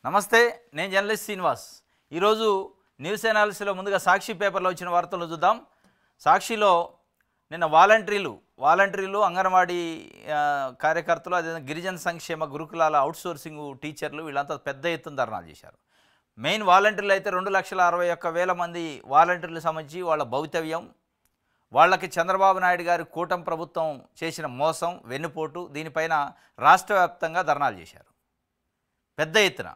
నమస్తే, నేను జర్నలిస్ట్ శ్రీనివాస్. ఈరోజు న్యూస్ అనాలిసిస్లో ముందుగా సాక్షి పేపర్లో వచ్చిన వార్తలు చూద్దాం. సాక్షిలో నిన్న వాలంటీర్లు అంగన్వాడీ కార్యకర్తలు, అదే గిరిజన సంక్షేమ గురుకులాల అవుట్సోర్సింగ్ టీచర్లు వీళ్ళంతా పెద్ద ఎత్తున ధర్నాలు చేశారు. మెయిన్ వాలంటీర్లు అయితే 2,61,000 మంది వాలంటీర్లు సంబంధించి వాళ్ళ భవితవ్యం, వాళ్ళకి చంద్రబాబు నాయుడు గారి కూటమి ప్రభుత్వం చేసిన మోసం, వెన్నుపోటు, దీనిపైన రాష్ట్ర వ్యాప్తంగా ధర్నాలు చేశారు పెద్ద ఎత్తున.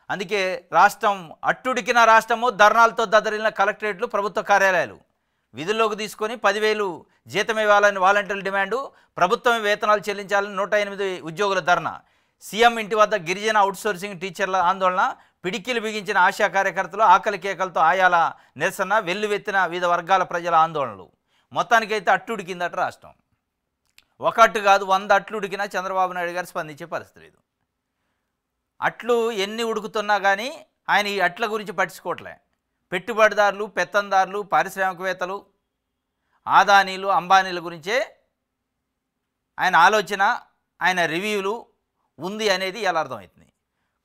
అందుకే రాష్ట్రం అట్టుడికిన రాష్ట్రము, ధర్నాలతో దద్దరిల్లిన కలెక్టరేట్లు, ప్రభుత్వ కార్యాలయాలు విధుల్లోకి తీసుకొని 10,000 జీతం ఇవ్వాలని వాలంటీర్ల డిమాండు, ప్రభుత్వమే వేతనాలు చెల్లించాలని 108 ఉద్యోగుల ధర్నా, సీఎం ఇంటి వద్ద గిరిజన అవుట్సోర్సింగ్ టీచర్ల ఆందోళన, పిడికిలు బిగించిన ఆశా కార్యకర్తలు, ఆకలి కేకలతో ఆయాల నిరసన, వెల్లువెత్తిన వివిధ వర్గాల ప్రజల ఆందోళనలు. మొత్తానికైతే అట్టుడికిందట రాష్ట్రం. ఒక అట్టు కాదు, 100 అట్లు ఉడికినా చంద్రబాబు నాయుడు గారు స్పందించే పరిస్థితి లేదు. అట్లు ఎన్ని ఉడుకుతున్నా కానీ ఆయన ఈ అట్ల గురించి పట్టించుకోవట్లే. పెట్టుబడిదారులు, పెత్తందారులు, పారిశ్రామికవేత్తలు, ఆదానీలు, అంబానీల గురించే ఆయన ఆలోచన, ఆయన రివ్యూలు ఉంది అనేది ఎలా అర్థమవుతుంది.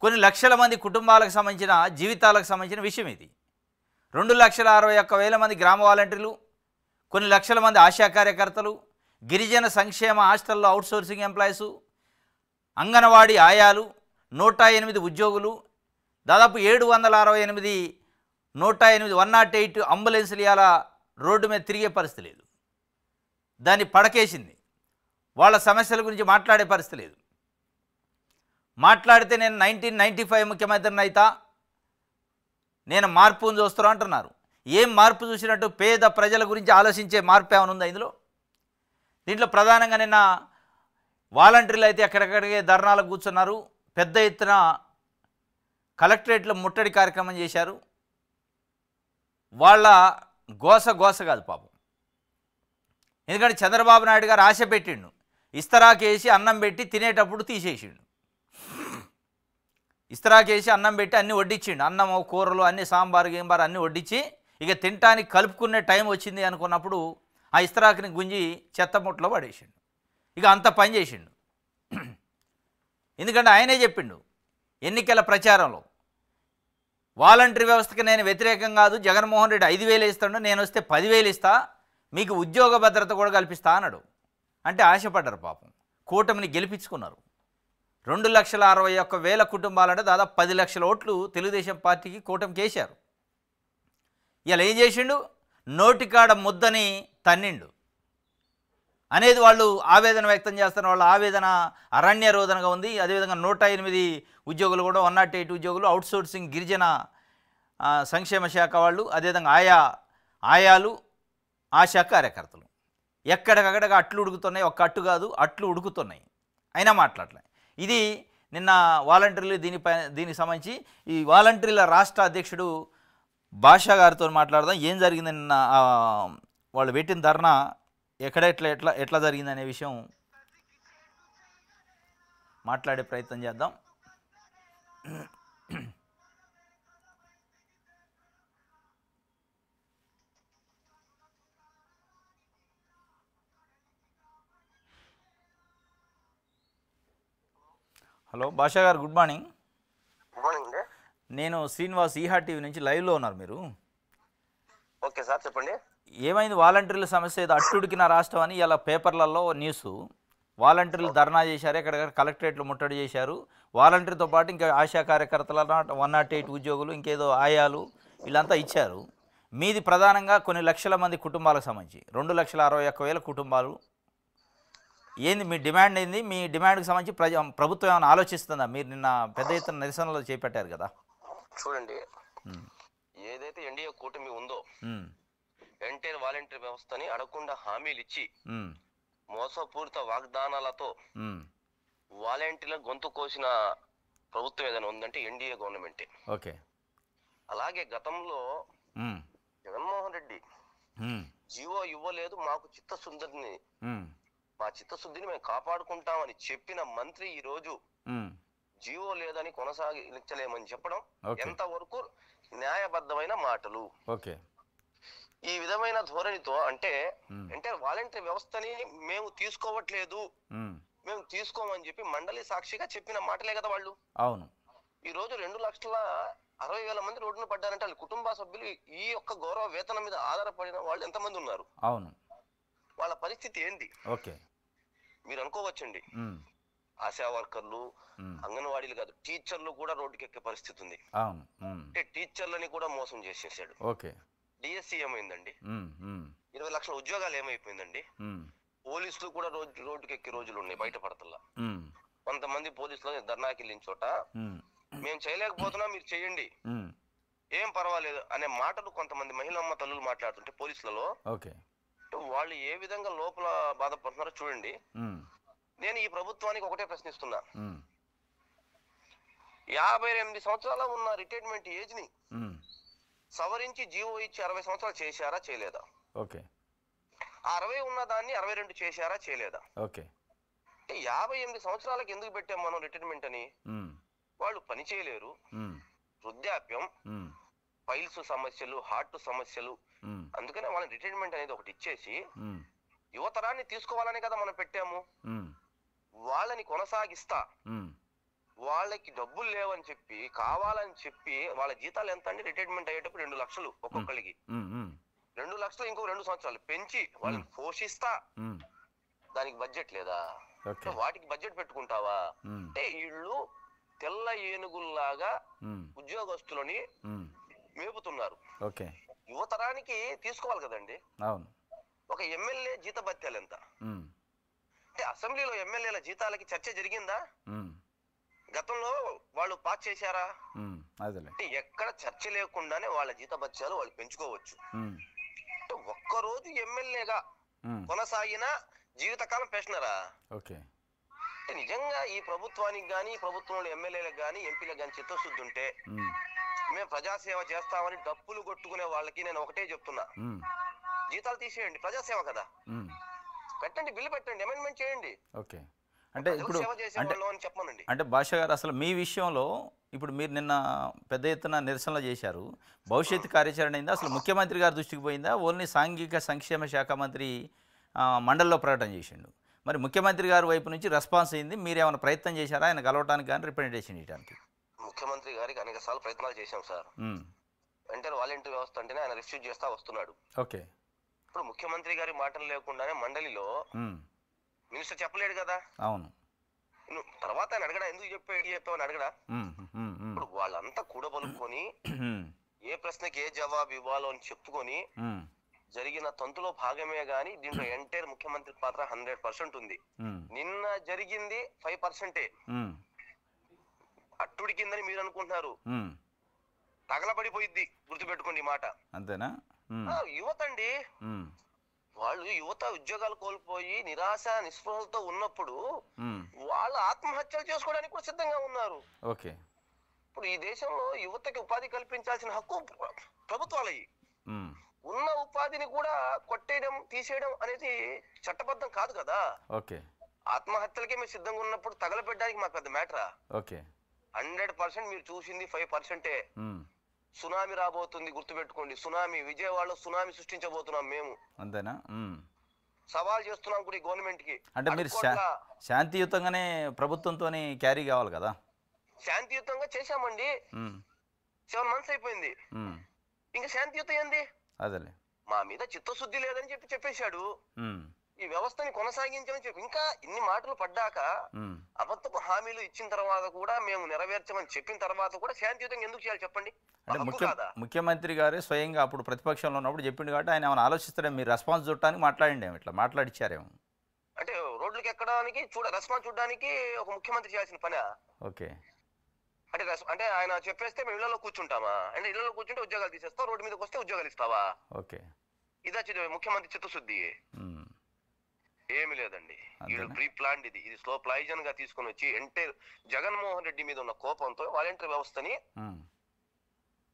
కొన్ని లక్షల మంది కుటుంబాలకు సంబంధించిన, జీవితాలకు సంబంధించిన విషయం ఇది. 2,61,000 మంది గ్రామ వాలంటీర్లు, కొన్ని లక్షల మంది ఆశా కార్యకర్తలు, గిరిజన సంక్షేమ హాస్టల్లో అవుట్సోర్సింగ్ ఎంప్లాయీసు, అంగన్వాడీ ఆయాలు, 108 ఉద్యోగులు, దాదాపు 768 108 అంబులెన్సులు ఇలా రోడ్డు మీద తిరిగే పరిస్థితి లేదు. దాన్ని పడకేసింది. వాళ్ళ సమస్యల గురించి మాట్లాడే పరిస్థితి లేదు. మాట్లాడితే నేను 1995 ముఖ్యమంత్రిని అయితా, నేను మార్పును చూస్తున్నా అంటున్నారు. ఏం మార్పు చూసినట్టు? పేద ప్రజల గురించి ఆలోచించే మార్పు ఏమైనా ఉందా ఇందులో? దీంట్లో ప్రధానంగా నిన్న వాలంటీర్లు అయితే ఎక్కడెక్కడికే ధర్నాలకు కూర్చున్నారు. పెద్ద ఎత్తున కలెక్టరేట్లో ముట్టడి కార్యక్రమం చేశారు. వాళ్ళ గోస కాదు పాపం. ఎందుకంటే చంద్రబాబు నాయుడు గారు ఆశ పెట్టిండు, ఇస్తరాకేసి అన్నం పెట్టి తినేటప్పుడు తీసేసిండు. ఇస్తరాకేసి అన్నం పెట్టి అన్నీ వడ్డించిండు, అన్నము, కూరలు అన్నీ, సాంబారు గీంబారు అన్నీ వడ్డించి, ఇక తినటానికి కలుపుకునే టైం వచ్చింది అనుకున్నప్పుడు ఆ ఇస్తరాకుని గుంజి చెత్తముట్లో పడేసిండు. ఇక అంత పని చేసిండు. ఎందుకంటే ఆయనే చెప్పిండు ఎన్నికల ప్రచారంలో, వాలంటరీ వ్యవస్థకి నేను వ్యతిరేకం కాదు, జగన్మోహన్ రెడ్డి 5,000 ఇస్తాడు, నేను వస్తే 10,000 ఇస్తా, మీకు ఉద్యోగ భద్రత కూడా కల్పిస్తా అన్నాడు. అంటే ఆశపడ్డారు పాపం. కూటమిని గెలిపించుకున్నారు. 2,61,000 కుటుంబాలంటే దాదాపు 10 లక్షల ఓట్లు తెలుగుదేశం పార్టీకి కూటమికి వేశారు. ఇలా ఏం చేసిండు? నోటికాడ ముద్దని తన్నిండు అనేది వాళ్ళు ఆవేదన వ్యక్తం చేస్తున్న వాళ్ళ ఆవేదన అరణ్య రోదనగా ఉంది. అదేవిధంగా 108 ఉద్యోగులు కూడా, 108 ఉద్యోగులు అవుట్సోర్సింగ్ గిరిజన సంక్షేమ శాఖ వాళ్ళు, అదేవిధంగా ఆయాలు, ఆశా కార్యకర్తలు ఎక్కడికక్కడగా అట్లు ఉడుకుతున్నాయి. ఒక్క అట్టు కాదు, అట్లు ఉడుకుతున్నాయి, అయినా మాట్లాడలే. ఇది నిన్న వాలంటీర్లు దీనికి సంబంధించి ఈ వాలంటీర్ల రాష్ట్ర అధ్యక్షుడు భాషా గారితో మాట్లాడదాం. ఏం జరిగింది నిన్న వాళ్ళు పెట్టిన ధర్నా, ఎక్కడ ఎట్లా జరిగిందనే విషయం మాట్లాడే ప్రయత్నం చేద్దాం. హలో భాషా గారు, గుడ్ మార్నింగ్. గుడ్ మార్నింగ్ అండి. నేను శ్రీనివాస్, ఈహార్ టీవీ నుంచి లైవ్లో ఉన్నారు మీరు. ఓకే సార్, చెప్పండి. ఏమైంది? వాలంటీర్ల సమస్య ఏదో అట్టుడికిన రాష్ట్రం అని ఇలా పేపర్లలో న్యూస్. వాలంటీర్లు ధర్నా చేశారు, ఎక్కడెక్కడ కలెక్టరేట్లు ముట్టడి చేశారు. వాలంటీర్తో పాటు ఇంకా ఆశా కార్యకర్తల 108 ఉద్యోగులు, ఇంకేదో ఆయాలు, వీళ్ళంతా ఇచ్చారు. మీది ప్రధానంగా కొన్ని లక్షల మంది కుటుంబాలకు సంబంధించి 2,61,000 కుటుంబాలు. ఏంది మీ డిమాండ్? ఏంది మీ డిమాండ్కి సంబంధించి ప్రభుత్వం ఏమైనా ఆలోచిస్తుందా? మీరు నిన్న పెద్ద ఎత్తున నిరసనలు చేపట్టారు కదా. చూడండి, ఏదైతే ఎన్డీఏ కూటమి ఉందో ఎంటైర్ వాలంటీర్ వ్యవస్థని అడగకుండా హామీలు ఇచ్చి మోసపూరిత వాగ్దానాలతో వాలంటీర్ల గొంతు కోసిన ప్రభుత్వం ఏదైనా ఉందంటే ఎన్డీఏ గవర్నమెంటే. ఓకే. అలాగే గతంలో జగన్మోహన్ రెడ్డి జీవో ఇవ్వలేదు, మాకు చిత్తశుద్ధిని, మా చిత్తశుద్ధిని మేము కాపాడుకుంటామని చెప్పిన మంత్రి ఈ రోజు జీవో లేదని కొనసాగించలేమని చెప్పడం ఎంతవరకు న్యాయబద్ధమైన మాటలు? ఓకే. ఈ విధమైన ధోరణితో అంటే వాలంటీర్ వ్యవస్థని మేము తీసుకోవట్లేదు, మేము తీసుకోమని చెప్పి మండలి సాక్షిగా చెప్పిన మాటలే కదా వాళ్ళు. అవును. ఈ రోజు 2,60,60,000 మంది రోడ్డున పడ్డారంటే వాళ్ళ కుటుంబ సభ్యులు ఈ యొక్క గౌరవ వేతనం మీద ఆధారపడిన వాళ్ళు ఎంతమంది ఉన్నారు? అవును. వాళ్ళ పరిస్థితి ఏంటి? ఓకే. మీరు అనుకోవచ్చండి, ఉమ్, ఆశా వర్కర్లు, ఉమ్, అంగన్వాడీలు కాదు, టీచర్లు కూడా రోడ్డుకి ఎక్కే పరిస్థితి ఉంది. అవును. ఉమ్, అంటే టీచర్లని కూడా మోసం చేసేసాడు. ఓకే. డిఎస్సి ఏమైందండి? ఉమ్, ఉమ్, 20 లక్షల ఉద్యోగాలు ఏమైపోయిందండి? ఉమ్, పోలీసులు కూడా రోడ్డుకి ఎక్కే రోజులు ఉన్నాయి బయటపడతల్లా. ఉమ్, కొంతమంది పోలీసులు ధర్నాకి వెళ్ళిన చోట ఉమ్, మేము చేయలేకపోతున్నా మీరు చేయండి, ఉమ్, ఏం పర్వాలేదు అనే మాటలు కొంతమంది మహిళమ్మ తల్లులు మాట్లాడుతుంటే పోలీసులలో, ఓకే. వాళ్ళు ఏ విధంగా లోపల బాధపడుతున్నారో చూడండి. ఉమ్, నేను ఈ ప్రభుత్వానికి ఒకటే ప్రశ్నిస్తున్నా, ఉమ్, 58 సంవత్సరాల ఉన్న రిటైర్మెంట్ ఏజ్ ని ఉమ్, సవరించి జీవో ఇచ్చి 60 సంవత్సరాలు చేశారా చేయలేదా? ఓకే. ఆ 60 ఉన్న దాన్ని 62 చేశారా చేయలేదా? ఓకే. అంటే 58 సంవత్సరాలకు ఎందుకు పెట్టాం మనం రిటైర్మెంట్ అని? ఉమ్, వాళ్ళు పని చేయలేరు, ఉమ్, వృద్ధాప్యం, ఉమ్, ఫైల్స్ సమస్యలు, హార్ట్ సమస్యలు, ఉమ్, అందుకనే వాళ్ళని రిటైర్మెంట్ అనేది ఒకటి ఇచ్చేసి ఉమ్, యువతరాన్ని తీసుకోవాలనే కదా మనం పెట్టాము. ఉమ్, వాళ్ళని కొనసాగిస్తా, ఉమ్, వాళ్ళకి డబ్బులు లేవని చెప్పి కావాలని చెప్పి వాళ్ళ జీతాలు ఎంత అండి? రిటైర్మెంట్ అయ్యేటప్పుడు 2 లక్షలు ఒక్కొక్కరికి. ఉమ్, ఉమ్, 2 లక్షలు ఇంకో 2 సంవత్సరాలు పెంచి వాళ్ళని పోషిస్తా, ఉమ్, దానికి బడ్జెట్ లేదా? ఓకే. వాటికి బడ్జెట్ పెట్టుకుంటావా? ఉమ్, అంటే వీళ్ళు తెల్ల ఏనుగుల్లాగా ఉమ్, ఉద్యోగస్తులని ఉమ్, మేపుతున్నారు. ఓకే. యువతరానికి తీసుకోవాలి కదండి. అవును. ఒక ఎమ్మెల్యే జీతభత్యాలు ఎంత? ఉమ్, అంటే అసెంబ్లీలో ఎమ్మెల్యేల జీతాలకి చర్చ జరిగిందా? ఉమ్, గతంలో వాళ్ళు పాస్ చేశారా? ఉమ్, అదేలే. అంటే ఎక్కడ చర్చ లేకుండానే వాళ్ళ జీతభత్యాలు వాళ్ళు పెంచుకోవచ్చు. ఉమ్, అంటే ఒక్కరోజు ఎమ్మెల్యేగా ఉమ్, కొనసాగిన జీవితకాలం పెన్షనరా? ఓకే. అంటే నిజంగా ఈ ప్రభుత్వానికి గానీ, ఈ ప్రభుత్వంలో ఎమ్మెల్యేలకు గానీ, ఎంపీలకు గానీ చిత్తశుద్ధి ఉంటే ఉమ్, మేము ప్రజాసేవ చేస్తామని డప్పులు కొట్టుకునే వాళ్ళకి నేను ఒకటే చెప్తున్నా, ఉమ్, జీతాలు తీసేయండి, ప్రజాసేవ కదా, ఉమ్, పెట్టండి, బిల్లు పెట్టండి, అమెండ్మెంట్ చేయండి, ఓకే. అంటే ఇప్పుడు సేవ చేసే అంటే వాళ్ళు అని చెప్పమనండి. అంటే భాష గారు అసలు మీ విషయంలో ఇప్పుడు మీరు నిన్న పెద్ద ఎత్తున నిరసనలు చేశారు. భవిష్యత్తు కార్యాచరణ అయిందా? అసలు ముఖ్యమంత్రి గారి దృష్టికి పోయిందా? ఓన్లీ సాంఘిక సంక్షేమ శాఖ మంత్రి మండలిలో ప్రకటన చేసిండు. మరి ముఖ్యమంత్రి గారి వైపు నుంచి రెస్పాన్స్ అయింది. మీరు ఏమైనా ప్రయత్నం చేశారా ఆయన కలవటానికి కానీ రిప్రజెంటేషన్ ఇవ్వడానికి? ముఖ్యమంత్రి గారికి అనేక సార్లు ప్రయత్నాలు చేశాం సార్. ఉమ్, వెంటనే వాలంటీర్ వ్యవస్థ అంటేనే ఆయన రిఫ్యూజ్ చేస్తా వస్తున్నాడు. ఓకే. ఇప్పుడు ముఖ్యమంత్రి గారి మాటలు లేకుండానే మండలిలో ఉమ్, మినిస్టర్ చెప్పలేడు కదా. అవును. నువ్వు తర్వాత ఆయన అడగడా, ఎందుకు చెప్పావు అని అడగడా? ఉమ్, ఉమ్, ఉమ్, ఇప్పుడు వాళ్ళంతా కూడబలుకొని ఉమ్, ఏ ప్రశ్నకి ఏ జవాబు ఇవ్వాలో అని చెప్పుకొని ఉమ్, జరిగిన తంతులో భాగమే గాని దీంట్లో ఎంటైర్ ముఖ్యమంత్రి పాత్ర 100% ఉంది. ఉమ్, నిన్న జరిగింది 5%. ఉమ్, అట్టుడి కిందని మీరు అనుకుంటున్నారు, ఉమ్, తగలబడిపోయిద్ది, గుర్తుపెట్టుకోండి ఈ మాట. అంతేనా? ఉమ్, యువత అండి, ఉమ్, వాళ్ళు యువత ఉద్యోగాలు కోల్పోయి నిరాశ నిస్పృహలతో ఉన్నప్పుడు ఉమ్, వాళ్ళు ఆత్మహత్యలు చేసుకోవడానికి కూడా సిద్ధంగా ఉన్నారు. ఓకే. ఇప్పుడు ఈ దేశంలో యువతకి ఉపాధి కల్పించాల్సిన హక్కు ప్రభుత్వాలయ్యి, ఉమ్, ఉన్న ఉపాధిని కూడా కొట్టేయడం తీసేయడం అనేది చట్టబద్ధం కాదు కదా. ఓకే. ఆత్మహత్యలకే మీరు సిద్ధంగా ఉన్నప్పుడు తగలపెట్టడానికి మాకు పెద్ద మ్యాటరా? ఓకే. 100% మీరు చూసింది 5%. ఉమ్, సునామీ రాబోతుంది, గుర్తుపెట్టుకోండి. సునామీ, విజయవాడలో సునామీ సృష్టించబోతున్నాం మేము. అంతేనా? ఉమ్, సవాల్ చేస్తున్నాం కూడా ఈ గవర్నమెంట్ కి. అంటే మీరు శాంతియుతంగానే ప్రభుత్వంతో క్యారీ కావాలి కదా? శాంతియుతంగా చేశామండి. 7 months అయిపోయింది, ఇంకా శాంతియుతం ఏంది? అదేలే. మా మీద చిత్తశుద్ధి లేదని చెప్పేశాడు. ఉమ్, ఈ వ్యవస్థని కొనసాగించమని చెప్పి ఇంకా ఇన్ని మాటలు పడ్డాక, ఉమ్, అబద్ధపు హామీలు ఇచ్చిన తర్వాత కూడా మేము నెరవేర్చమని చెప్పిన తర్వాత కూడా శాంతియుతంగా ఎందుకు చేయాలి చెప్పండి? అంటే ముఖ్యమంత్రి గారే స్వయంగా అప్పుడు ప్రతిపక్షంలో ఉన్నప్పుడు చెప్పిండు కాబట్టి ఆయన ఏమైనా ఆలోచిస్తారేమో, మీరు రెస్పాన్స్ చూడటానికి మాట్లాడిండేమో, ఇట్లా మాట్లాడిచ్చారేమో. అంటే రోడ్లకు ఎక్కడానికి రెస్పాన్స్ చూడడానికి ఒక ముఖ్యమంత్రి చేయాల్సిన పని? ఓకే. అంటే ఆయన చెప్పేస్తే మేము ఇళ్లలో కూర్చుంటామా? అంటే ఇళ్లలో కూర్చుంటే ఉద్యోగాలు తీసేస్తావు, రోడ్డు మీదకి వస్తే ఉద్యోగాలు ఇస్తావా? ఓకే. ఇదా ముఖ్యమంత్రి చిత్తశుద్ధి? ఏమి లేదండి. వీళ్ళు ప్రీ ప్లాన్డ్, ఇది స్లో ప్లాయిజన్ గా తీసుకుని వచ్చి ఎంటైర్ జగన్మోహన్ రెడ్డి మీద ఉన్న కోపంతో వాలంటీర్ వ్యవస్థని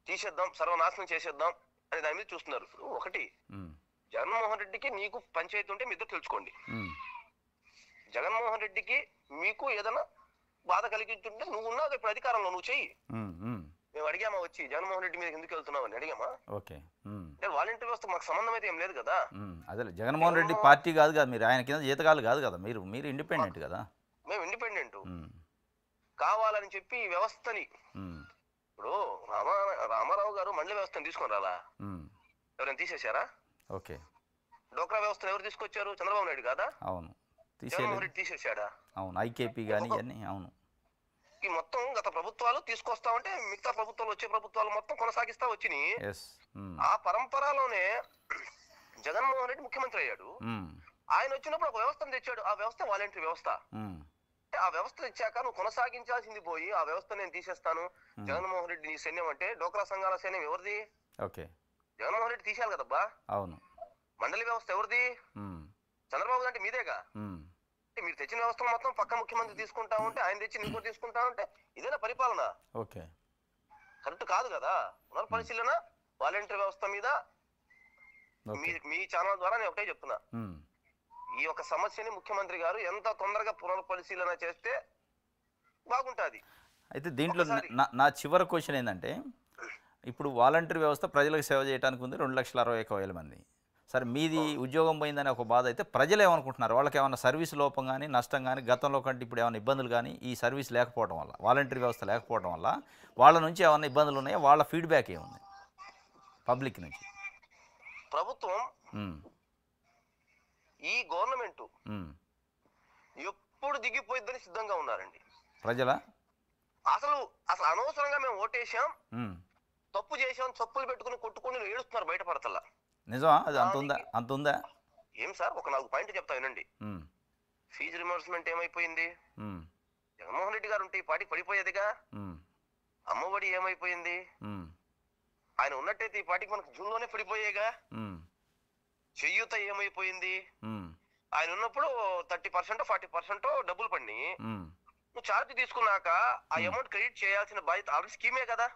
తీసేద్దాం, సర్వనాశనం చేసేద్దాం అనే దాని మీద చూస్తున్నారు. ఒకటి, జగన్మోహన్ రెడ్డికి నీకు పంచాయతీ ఉంటే మీ ఇద్దరు తెలుసుకోండి. జగన్మోహన్ రెడ్డికి మీకు ఏదైనా బాధ కలిగించుంటే నువ్వు ఉన్నావు ఇప్పుడు అధికారంలో, నువ్వు చెయ్యి. మేము అడిగామా వచ్చి జగన్మోహన్ రెడ్డి మీద ఎందుకు వెళ్తున్నావు అని అడిగామా? ఓకే. వాలంటీర్ వ్యవస్థ మాకు సంబంధం అయితే ఏం లేదు కదా. అదే జగన్మోహన్ రెడ్డి పార్టీ కాదు కదా, మీరు ఆయన కింద జీతకాలు కాదు కదా, మీరు ఇండిపెండెంట్ కదా. మేము ఇండిపెండెంట్. కావాలని చెప్పి ఈ వ్యవస్థని ఇప్పుడు రామారావు గారు మండలి వ్యవస్థను తీసుకొని రాలా, ఎవరైనా తీసేశారా? ఓకే. డోక్రా వ్యవస్థను ఎవరు తీసుకొచ్చారు? చంద్రబాబు నాయుడు కాదా? అవును, జగన్మోహన్ రెడ్డి తీసేశాడా? అవును, ఐకేపీ కానీ ఇవన్నీ. అవును, ఈ మొత్తం గత ప్రభుత్వాలు తీసుకొస్తా ఉంటే మిగతా ప్రభుత్వాలు వచ్చే ప్రభుత్వాలు మొత్తం కొనసాగిస్తా వచ్చినాయి. ఆ పరంపరలోనే జగన్మోహన్ రెడ్డి ముఖ్యమంత్రి అయ్యాడు. ఆయన వచ్చినప్పుడు ఒక వ్యవస్థను తెచ్చాడు. ఆ వ్యవస్థ వాలంటరీ వ్యవస్థ. ఆ వ్యవస్థ ఇచ్చాక నువ్వు కొనసాగించాల్సింది పోయి ఆ వ్యవస్థ నేను తీసేస్తాను, జగన్మోహన్ రెడ్డి నీ సైన్యం అంటే డోక్రా సంఘాల సైన్యం ఎవరిది? ఓకే, జగన్మోహన్ రెడ్డి తీసేయాలి కదబ్బా. అవును. మండలి వ్యవస్థ ఎవరిది? చంద్రబాబు అంటే మీదేగా. మీరు తెచ్చిన వ్యవస్థను మొత్తం పక్క ముఖ్యమంత్రి తీసుకుంటా ఉంటే ఆయన తెచ్చి నీకు తీసుకుంటా ఉంటే ఇదేనా పరిపాలన? ఓకే, కరెక్ట్ కాదు కదా. పునర్పరిశీలన వాలంటరీ వ్యవస్థ మీద మీ ఛానల్ ద్వారా నేను ఒకటే చెప్తున్నా, ఈ యొక్క సమస్యని ముఖ్యమంత్రి గారు ఎంత తొందరగా పునర్పరిశీలన చేస్తే బాగుంటుంది. అయితే దీంట్లో నా చివరి క్వశ్చన్ ఏంటంటే, ఇప్పుడు వాలంటరీ వ్యవస్థ ప్రజలకు సేవ చేయడానికి ఉంది 2,61,000 మంది. సరే, మీది ఉద్యోగం పోయిందని ఒక బాధ అయితే ప్రజలు ఏమనుకుంటున్నారు? వాళ్ళకి ఏమైనా సర్వీస్ లోపం కానీ నష్టం కానీ గతంలో కంటే ఇప్పుడు ఏమైనా ఇబ్బందులు కానీ ఈ సర్వీస్ లేకపోవడం వల్ల, వాలంటరీ వ్యవస్థ లేకపోవడం వల్ల వాళ్ళ నుంచి ఏమైనా ఇబ్బందులు ఉన్నాయో? వాళ్ళ ఫీడ్బ్యాక్ ఏముంది పబ్లిక్ నుంచి? ప్రభుత్వం ఈ గవర్నమెంట్ ఎప్పుడు దిగిపోయిద్దని సిద్ధంగా ఉన్నారండి ప్రజల. అసలు అనవసరంగా మేము ఓటేసాం, తప్పు చేసాం, తప్పులు పెట్టుకుని కొట్టుకుని ఏడుస్తున్నారు, బయటపడతల్లా. నిజమా? అది అంత ఉందా? ఏం సార్, ఒక 4 పాయింట్లు చెప్తా వినండి. ఫీజు రిమర్స్మెంట్ ఏమైపోయింది? జగన్మోహన్ రెడ్డి గారు ఉంటే ఈ పార్టీకి పడిపోయేదిగా. అమ్మఒడి ఏమైపోయింది? ఆయన ఉన్నట్టయితే ఈ పార్టీకి మనకు జూన్ లోనే పడిపోయేగా. చెయ్యూత ఏమైపోయింది? ఆయన ఉన్నప్పుడు 30% 40% డబ్బులు పడినాయి. నువ్వు ఛార్జ్ తీసుకున్నాక ఆ అమౌంట్ క్రెడిట్ చేయాల్సిన బాధ్యత ఆల్రెడీ స్కీమే కదా.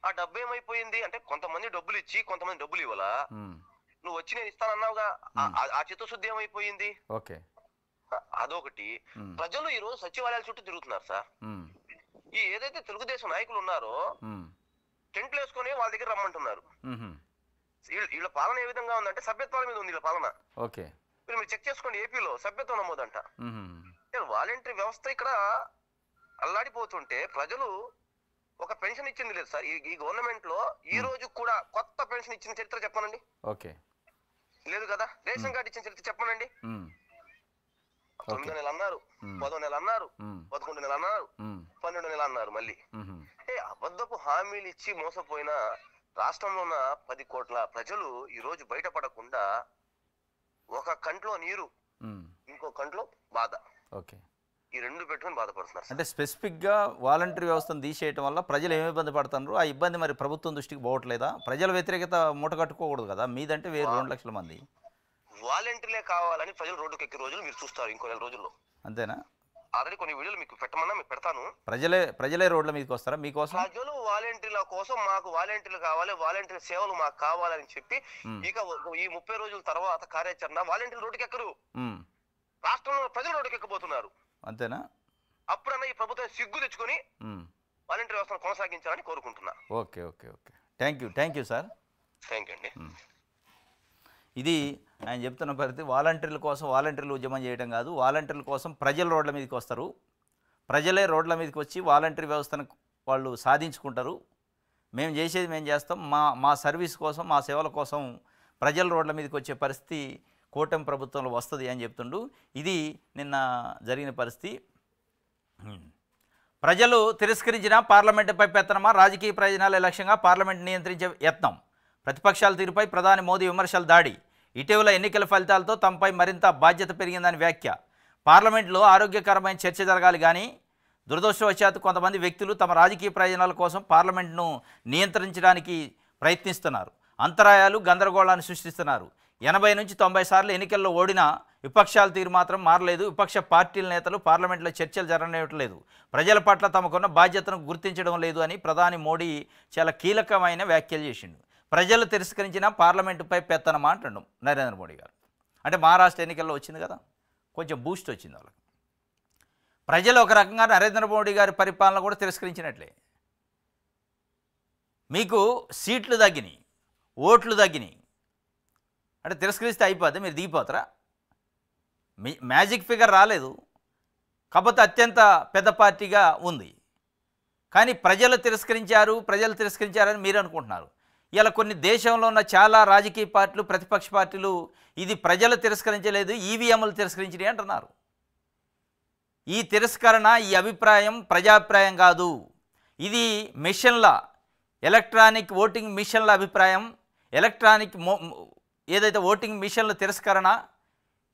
ఆ డబ్బు ఏమైపోయింది అంటే కొంతమంది డబ్బులు ఇచ్చి కొంతమంది డబ్బులు ఇవ్వాలా. నువ్వు వచ్చి నేను ఇస్తానన్నావుగా, ఆ చిత్తశుద్ధి ఏమైపోయింది? అదొకటి. ప్రజలు ఈ రోజు సచివాలయాల చుట్టూ తిరుగుతున్నారు సార్. ఈ ఏదైతే తెలుగుదేశం నాయకులు ఉన్నారో టెంట్లు వేసుకొని వాళ్ళ దగ్గర రమ్మంటున్నారు. వీళ్ళ పాలన ఏ విధంగా ఉందంటే సభ్యత్వాల మీద ఉంది వీళ్ళ పాలన. ఓకే, మీరు చెక్ చేసుకోండి, ఏపీలో సభ్యత్వం నమోదంట. వాలంటరీ వ్యవస్థ ఇక్కడ అల్లాడిపోతుంటే ప్రజలు ఒక పెన్షన్ ఇచ్చింది లేదు సార్ ఈ గవర్నమెంట్ లో. ఈ రోజు కూడా కొత్త పెన్షన్ ఇచ్చిన చరిత్ర చెప్పనండి. ఓకే, లేదు కదా. రేషన్ కార్డు ఇచ్చిన చరిత్ర చెప్పనండి. 9 నెలలు అన్నారు, 10 నెలలు అన్నారు, 11 నెలలు అన్నారు, 12 నెలలు అన్నారు. మళ్ళీ అబద్ధపు హామీలు ఇచ్చి మోసపోయిన రాష్ట్రంలో ఉన్న 10 కోట్ల ప్రజలు ఈ రోజు బయటపడకుండా ఒక కంట్లో నీరు, ఇంకో కంట్లో బాధ, ఈ రెండు పెట్టుకుని బాధపడుతున్నారు. అంటే స్పెసిఫిక్గా వాలంటరీ వ్యవస్థను తీసేయడం వల్ల ప్రజలు ఏమి ఇబ్బంది పడుతున్నారు? ఆ ఇబ్బంది మరి ప్రభుత్వం దృష్టికి పోవట్లేదా? ప్రజల వ్యతిరేకత మూట కట్టుకోకూడదు కదా. మీదంటే వేరు 2 లక్షల మంది వాలంటీర్లే కావాలని ప్రజలు రోడ్డుకి ఎక్కే రోజులు మీరు చూస్తారు ఇంకో 4 రోజుల్లో. అంతేనా? ఆల్రెడీ కొన్ని వీడియోలు మీకు పెట్టమన్నా మీకు పెడతాను. ప్రజలే రోడ్ల మీదకి వస్తారా మీకోసం? ప్రజలు వాలంటీర్ల కోసం మాకు వాలంటీర్లు కావాలి, వాలంటీర్ సేవలు మాకు కావాలని చెప్పి ఇక ఈ 30 రోజుల తర్వాత కార్యాచరణ వాలంటీర్లు రోడ్డుకి ఎక్కరు. రాష్ట్రంలో ప్రజలు రోడ్డుకి ఎక్కబోతున్నారు. అంతేనా? అప్పుడన్నా ఈ ప్రభుత్వం సిగ్గు తెచ్చుకొని వాలంటీర్ వ్యవస్థను కొనసాగించాలని కోరుకుంటున్నా. Okay okay okay, thank you sir. Thank you అండి. ఇది ఆయన చెప్తున్న పరిస్థితి. వాలంటీర్ల కోసం వాలంటీర్లు ఉద్యమం చేయడం కాదు, వాలంటీర్ల కోసం ప్రజలు రోడ్ల మీదకి వస్తారు, ప్రజలే రోడ్ల మీదకి వచ్చి వాలంటీర్ వ్యవస్థను వాళ్ళు సాధించుకుంటారు. మేము చేసేది మేము చేస్తాం, మా సర్వీస్ కోసం, మా సేవల కోసం ప్రజల రోడ్ల మీదకి వచ్చే పరిస్థితి కూటమి ప్రభుత్వంలో వస్తుంది అని చెప్తుండు. ఇది నిన్న జరిగిన పరిస్థితి. ప్రజలు తిరస్కరించిన పార్లమెంటుపై పెత్తనమా, రాజకీయ ప్రయోజనాల లక్ష్యంగా పార్లమెంట్ నియంత్రించే యత్నం, ప్రతిపక్షాల తీరుపై ప్రధాని మోదీ విమర్శలు, దాడి, ఇటీవల ఎన్నికల ఫలితాలతో తమపై మరింత బాధ్యత పెరిగిందని వ్యాఖ్య, పార్లమెంట్లో ఆరోగ్యకరమైన చర్చ జరగాలి కానీ దురదృష్టవశాత్తు కొంతమంది వ్యక్తులు తమ రాజకీయ ప్రయోజనాల కోసం పార్లమెంట్ను నియంత్రించడానికి ప్రయత్నిస్తున్నారు, అంతరాయాలు గందరగోళాన్ని సృష్టిస్తున్నారు. 80 నుంచి 90 సార్లు ఎన్నికల్లో ఓడిన విపక్షాల తీరు మాత్రం మారలేదు. విపక్ష పార్టీల నేతలు పార్లమెంట్లో చర్చలు జరగనివ్వట్లేదు, ప్రజల పట్ల తమకున్న బాధ్యతను గుర్తించడం లేదు అని ప్రధాని మోడీ చాలా కీలకమైన వ్యాఖ్యలు చేసిండు. ప్రజలు తిరస్కరించిన పార్లమెంటుపై పెత్తనమా అంటుండు నరేంద్ర మోడీ గారు. అంటే మహారాష్ట్ర ఎన్నికల్లో వచ్చింది కదా, కొంచెం బూస్ట్ వచ్చింది వాళ్ళకి. ప్రజలు ఒక రకంగా నరేంద్ర మోడీ గారి పరిపాలన కూడా తిరస్కరించినట్లే. మీకు సీట్లు తగ్గినాయి, ఓట్లు తగ్గినాయి అంటే తిరస్కరిస్తే అయిపోద్ది, మీరు దిగిపోతారా? మ్యాజిక్ ఫిగర్ రాలేదు. కాకపోతే అత్యంత పెద్ద పార్టీగా ఉంది. కానీ ప్రజలు తిరస్కరించారని మీరు అనుకుంటున్నారు. ఇలా కొన్ని దేశంలో ఉన్న చాలా రాజకీయ పార్టీలు, ప్రతిపక్ష పార్టీలు ఇది ప్రజలు తిరస్కరించలేదు, ఈవీఎంలు తిరస్కరించినాయి అంటున్నారు. ఈ తిరస్కరణ, ఈ అభిప్రాయం ప్రజాభిప్రాయం కాదు. ఇది మిషన్ల, ఎలక్ట్రానిక్ ఓటింగ్ మిషన్ల అభిప్రాయం. ఎలక్ట్రానిక్ ఏదైతే ఓటింగ్ మిషన్ల తిరస్కరణ,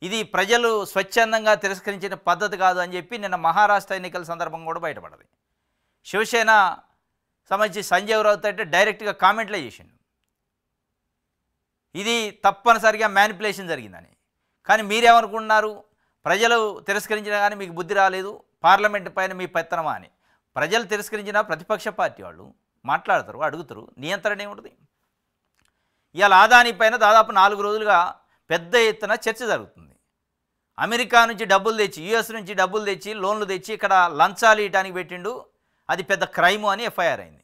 ఇది ప్రజలు స్వచ్ఛందంగా తిరస్కరించిన పద్ధతి కాదు అని చెప్పి నిన్న మహారాష్ట్ర ఎన్నికల సందర్భం కూడా బయటపడది. శివసేన సంబంధించి సంజయ్ రావుత్ అంటే డైరెక్ట్గా కామెంట్లే చేసిండు, ఇది తప్పనిసరిగా మ్యానిపులేషన్ జరిగిందని. కానీ మీరేమనుకుంటున్నారు, ప్రజలు తిరస్కరించినా కానీ మీకు బుద్ధి రాలేదు, పార్లమెంటు పైన మీ పెత్తనమా అని. ప్రజలు తిరస్కరించిన ప్రతిపక్ష పార్టీ వాళ్ళు మాట్లాడతారు, అడుగుతారు, నియంత్రణ ఏముంటుంది. ఇవాళ ఆదాని పైన దాదాపు 4 రోజులుగా పెద్ద ఎత్తున చర్చ జరుగుతుంది. అమెరికా నుంచి డబ్బులు తెచ్చి, యుఎస్ నుంచి డబ్బులు తెచ్చి, లోన్లు తెచ్చి ఇక్కడ లంచాలు ఇవ్వడానికి పెట్టిండు, అది పెద్ద క్రైము అని ఎఫ్ఐఆర్ అయింది.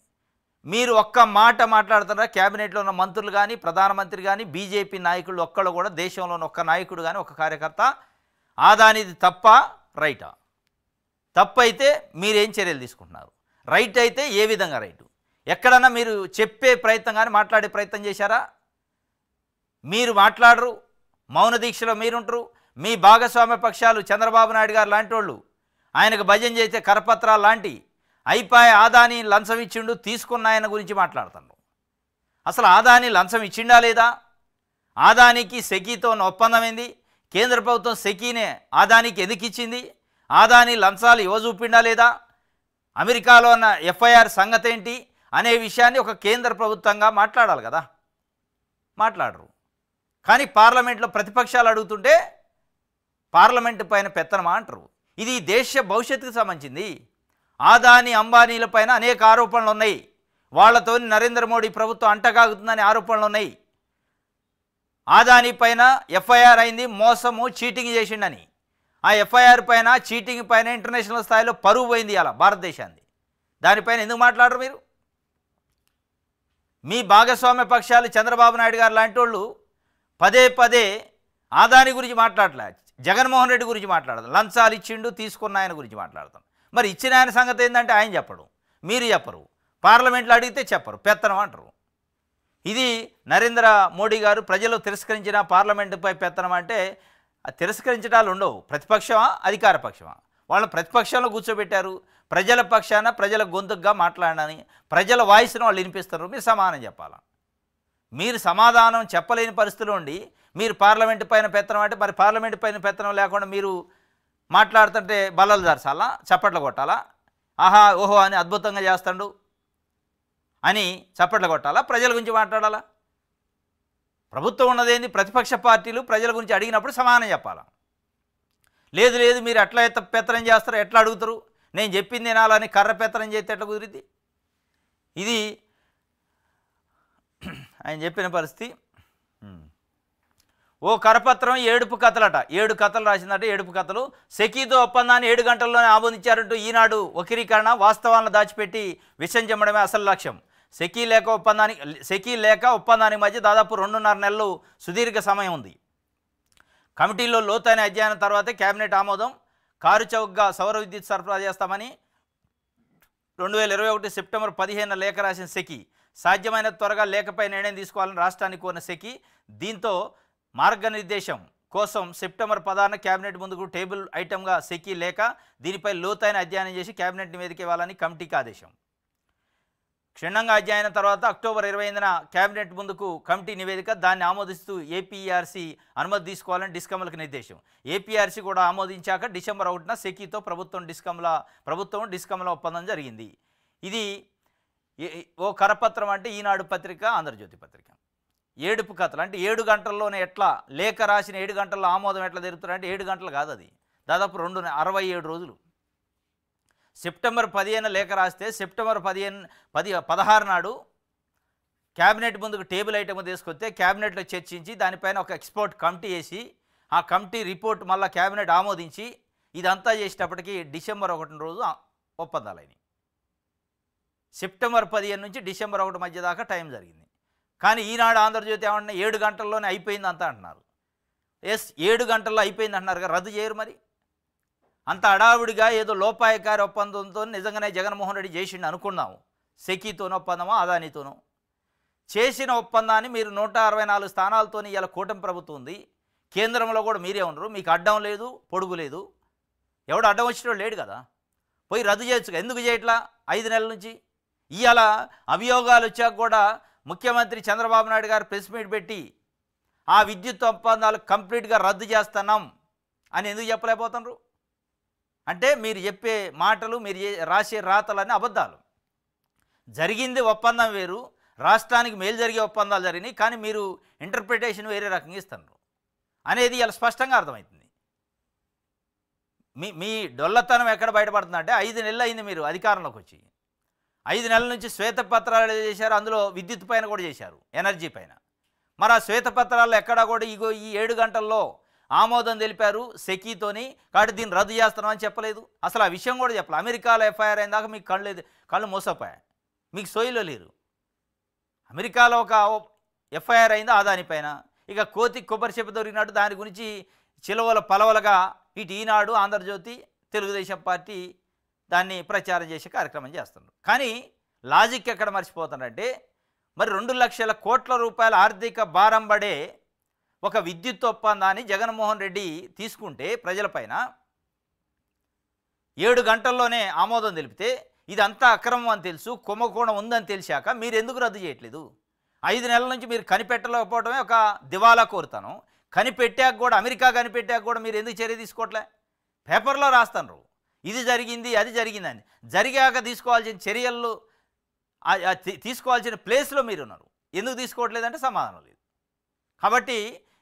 మీరు ఒక్క మాట మాట్లాడుతున్నారా? క్యాబినెట్లో ఉన్న మంత్రులు కానీ, ప్రధానమంత్రి కానీ, బీజేపీ నాయకులు ఒక్కళ్ళు కూడా, దేశంలో ఉన్న ఒక్క నాయకుడు కానీ, ఒక కార్యకర్త ఆదానిది తప్ప రైటా? తప్పు అయితే మీరేం చర్యలు తీసుకుంటున్నారు? రైట్ అయితే ఏ విధంగా రైటు? ఎక్కడన్నా మీరు చెప్పే ప్రయత్నం కానీ మాట్లాడే ప్రయత్నం చేశారా? మీరు మాట్లాడరు, మౌన దీక్షలో మీరుంటారు. మీ భాగస్వామ్య పక్షాలు చంద్రబాబు నాయుడు గారు లాంటి వాళ్ళు ఆయనకు భజన చేస్తే కరపత్రాలు లాంటి అయిపోయి ఆదాని లంచం ఇచ్చిండు, తీసుకున్న ఆయన గురించి మాట్లాడుతున్నారు. అసలు ఆదాని లంచం ఇచ్చిండా లేదా? ఆదానికి సెకీతో ఉన్న ఒప్పందం ఏంది? కేంద్ర ప్రభుత్వం సెకీనే ఆదానికి ఎందుకు ఇచ్చింది? ఆదాని లంచాలు ఇవ్వజూపిండా లేదా? అమెరికాలో ఉన్న ఎఫ్ఐఆర్ సంగతి ఏంటి అనే విషయాన్ని ఒక కేంద్ర ప్రభుత్వంగా మాట్లాడాలి కదా, మాట్లాడరు. కానీ పార్లమెంట్లో ప్రతిపక్షాలు అడుగుతుంటే పార్లమెంటు పైన పెత్తనమా అంటారు. ఇది దేశ భవిష్యత్తుకు సంబంధించింది. ఆదాని అంబానీల పైన అనేక ఆరోపణలు ఉన్నాయి. వాళ్లతో నరేంద్ర మోడీ ప్రభుత్వం అంటగాగుతుందని ఆరోపణలు ఉన్నాయి. ఆదాని పైన ఎఫ్ఐఆర్ అయింది, మోసము, చీటింగ్ చేసిండని. ఆ ఎఫ్ఐఆర్ పైన, చీటింగ్ పైన ఇంటర్నేషనల్ స్థాయిలో పరువు పోయింది అలా భారతదేశాన్ని. దానిపైన ఎందుకు మాట్లాడరు మీరు? మీ భాగస్వామ్య పక్షాలు చంద్రబాబు నాయుడు గారు లాంటి వాళ్ళు పదే పదే ఆదాని గురించి మాట్లాడలే, జగన్మోహన్ రెడ్డి గురించి మాట్లాడతాం, లంచాలు ఇచ్చిండు తీసుకున్న ఆయన గురించి మాట్లాడతాం. మరి ఇచ్చిన ఆయన సంగతి ఏంటంటే ఆయన చెప్పడు, మీరు చెప్పరు, పార్లమెంట్లో అడిగితే చెప్పరు, పెత్తనం అంటారు. ఇది నరేంద్ర మోడీ గారు ప్రజలు తిరస్కరించిన పార్లమెంటుపై పెత్తనం అంటే తిరస్కరించడాలు ఉండవు. ప్రతిపక్షమా అధికార పక్షమా? వాళ్ళని ప్రతిపక్షంలో కూర్చోబెట్టారు, ప్రజల పక్షాన ప్రజల గొంతుగా మాట్లాడని, ప్రజల వాయిస్ను వాళ్ళు వినిపిస్తారు. మీరు సమాధానం చెప్పాలా? మీరు సమాధానం చెప్పలేని పరిస్థితిలో ఉండి మీరు పార్లమెంటు పైన పెత్తనం అంటే, మరి పార్లమెంటు పైన పెత్తనం లేకుండా మీరు మాట్లాడుతుంటే బల్లలు జరసాలా, చప్పట్లు కొట్టాలా, ఆహా ఓహో అని అద్భుతంగా చేస్తాడు అని చప్పట్లు కొట్టాలా, ప్రజల గురించి మాట్లాడాలా? ప్రభుత్వం ఉన్నదేంది, ప్రతిపక్ష పార్టీలు ప్రజల గురించి అడిగినప్పుడు సమాధానం చెప్పాలా. లేదు లేదు మీరు ఎట్లా పెత్తనం చేస్తారో, ఎట్లా అడుగుతారు, నేను చెప్పింది వినాలని కర్ర పెత్తనం చేస్తే ఎట్లా కుదిరిద్ది? ఇది ఆయన చెప్పిన పరిస్థితి. ఓ కరపత్రం ఏడుపు కథలట, 7 కథలు రాసిందట. ఏడుపు కథలు. సెకీతో ఒప్పందాన్ని 7 గంటల్లోనే ఆమోదించారంటూ ఈనాడు వక్రీకరణ, వాస్తవాలను దాచిపెట్టి విషం చెమ్మడమే అసలు లక్ష్యం. సెకీ లేక ఒప్పందానికి మధ్య దాదాపు 2.5 నెలలు సుదీర్ఘ సమయం ఉంది. కమిటీలో లోతైన అధ్యయనం తర్వాతే కేబినెట్ ఆమోదం. కారు చౌకగా సౌర విద్యుత్ సరఫరా చేస్తామని 2021 సెప్టెంబర్ 15 లేఖ రాసిన సెకీ సాధ్యమైన త్వరగా లేఖపై నిర్ణయం తీసుకోవాలని రాష్ట్రానికి కోరిన సెకీ దీంతో మార్గనిర్దేశం కోసం సెప్టెంబర్ 16 కేబినెట్ ముందుకు టేబుల్ ఐటమ్గా సెకీ లేఖ, దీనిపై లోతైన అధ్యయనం చేసి కేబినెట్ నివేదిక ఇవ్వాలని కమిటీకి ఆదేశం. క్షుణ్ణంగా అధ్యయనం తర్వాత అక్టోబర్ 28న కేబినెట్ ముందుకు కమిటీ నివేదిక, దాన్ని ఆమోదిస్తూ ఏపీఆర్సీ అనుమతి తీసుకోవాలని డిస్కమ్లకు నిర్దేశం. ఏపీఆర్సీ కూడా ఆమోదించాక డిసెంబర్ 1న సెకీతో ప్రభుత్వం డిస్కమ్ల ఒప్పందం జరిగింది. ఇది ఓ కరపత్రం అంటే ఈనాడు పత్రిక, ఆంధ్రజ్యోతి పత్రిక. ఏడుపు కథలు అంటే 7 గంటల్లోనే ఎట్లా లేఖ రాసిన 7 గంటల్లో ఆమోదం ఎట్లా జరుగుతుందంటే 7 గంటలు కాదు, అది దాదాపు 67 రోజులు. సెప్టెంబర్ 15 లేఖ రాస్తే సెప్టెంబర్ 16 నాడు క్యాబినెట్ ముందుకు టేబుల్ ఐటమ్ తీసుకొస్తే క్యాబినెట్లో చర్చించి దానిపైన ఒక ఎక్స్పర్ట్ కమిటీ వేసి ఆ కమిటీ రిపోర్ట్ మళ్ళీ క్యాబినెట్ ఆమోదించి ఇదంతా చేసేటప్పటికి డిసెంబర్ 1 రోజు ఒప్పందాలైనవి. సెప్టెంబర్ 15 నుంచి డిసెంబర్ 1 మధ్య దాకా టైం జరిగింది. కానీ ఈనాడు ఆంధ్రజ్యోతి ఏమంటున్నా 7 గంటల్లోనే అయిపోయింది అంతా అంటున్నారు. 7 గంటల్లో అయిపోయింది అంటున్నారు కదా, రద్దు చేయరు మరి. అంత హడావుడిగా ఏదో లోపాయకారి ఒప్పందంతో నిజంగానే జగన్మోహన్ రెడ్డి చేసిండు అనుకున్నాము. సెకీతోనో ఒప్పందమో అదానితోనో చేసిన ఒప్పందాన్ని మీరు 164 స్థానాలతో ఇలా కూటమి ప్రభుత్వం ఉంది. కేంద్రంలో కూడా మీరే ఉన్నారు. మీకు అడ్డం లేదు, పొడుగు లేదు. ఎవడు అడ్డం వచ్చినోడు లేడు కదా. పోయి రద్దు చేయొచ్చుగా. ఎందుకు చేయట్లా 5 నెలల నుంచి? ఇవాళ అభియోగాలు వచ్చాక కూడా ముఖ్యమంత్రి చంద్రబాబు నాయుడు గారు ప్రెస్ మీట్ పెట్టి ఆ విద్యుత్ ఒప్పందాలు కంప్లీట్గా రద్దు చేస్తున్నాం అని ఎందుకు చెప్పలేకపోతున్నారు? అంటే మీరు చెప్పే మాటలు, మీరు రాసే రాతలన్నీ అబద్ధాలు. జరిగింది ఒప్పందం వేరు, రాష్ట్రానికి మేలు జరిగే ఒప్పందాలు జరిగినాయి, కానీ మీరు ఇంటర్ప్రిటేషన్ వేరే రకంగా ఇస్తున్నారు అనేది ఇలా స్పష్టంగా అర్థమవుతుంది. మీ డొల్లతనం ఎక్కడ బయటపడుతుందంటే 5 నెలలు అయింది మీరు అధికారంలోకి వచ్చి. 5 నెలల నుంచి శ్వేతపత్రాలు చేశారు, అందులో విద్యుత్ పైన కూడా చేశారు, ఎనర్జీ పైన. మరి ఆ శ్వేతపత్రాల్లో ఎక్కడా కూడా ఇగో ఈ 7 గంటల్లో ఆమోదం తెలిపారు సెకీతోని, కాబట్టి దీన్ని రద్దు చేస్తున్నామని చెప్పలేదు. అసలు ఆ విషయం కూడా చెప్పలేదు. అమెరికాలో ఎఫ్ఐఆర్ అయిన దాకా మీకు కళ్ళు మోసపోయాయి, మీకు సోయిలో లేరు. అమెరికాలో ఒక ఎఫ్ఐఆర్ అయింది అదాని పైన, ఇక కోతి కొబ్బరి చెప్పు దొరికినట్టు దాని గురించి చిలవల పలవలుగా ఇటు ఈనాడు, ఆంధ్రజ్యోతి, తెలుగుదేశం పార్టీ దాన్ని ప్రచారం చేసే కార్యక్రమం చేస్తున్నారు. కానీ లాజిక్ ఎక్కడ మర్చిపోతున్నారంటే, మరి 2 లక్షల కోట్ల రూపాయల ఆర్థిక భారం పడే ఒక విద్యుత్ ఒప్పందాన్ని జగన్మోహన్ రెడ్డి తీసుకుంటే ప్రజలపైన 7 గంటల్లోనే ఆమోదం తెలిపితే ఇదంతా అక్రమం అని తెలుసు, కుంభకోణం ఉందని తెలిసాక మీరు ఎందుకు రద్దు చేయట్లేదు? 5 నెలల నుంచి మీరు కనిపెట్టలేకపోవడమే ఒక దివాలా కోరుతాను. కనిపెట్టాక కూడా, అమెరికా కనిపెట్టాక కూడా మీరు ఎందుకు చర్య తీసుకోవట్లే? పేపర్లో రాస్తాను ఇది జరిగింది అది జరిగిందని. జరిగాక తీసుకోవాల్సిన చర్యలు, తీసుకోవాల్సిన ప్లేస్లో మీరున్నారు. ఎందుకు తీసుకోవట్లేదంటే సమాధానం లేదు. కాబట్టి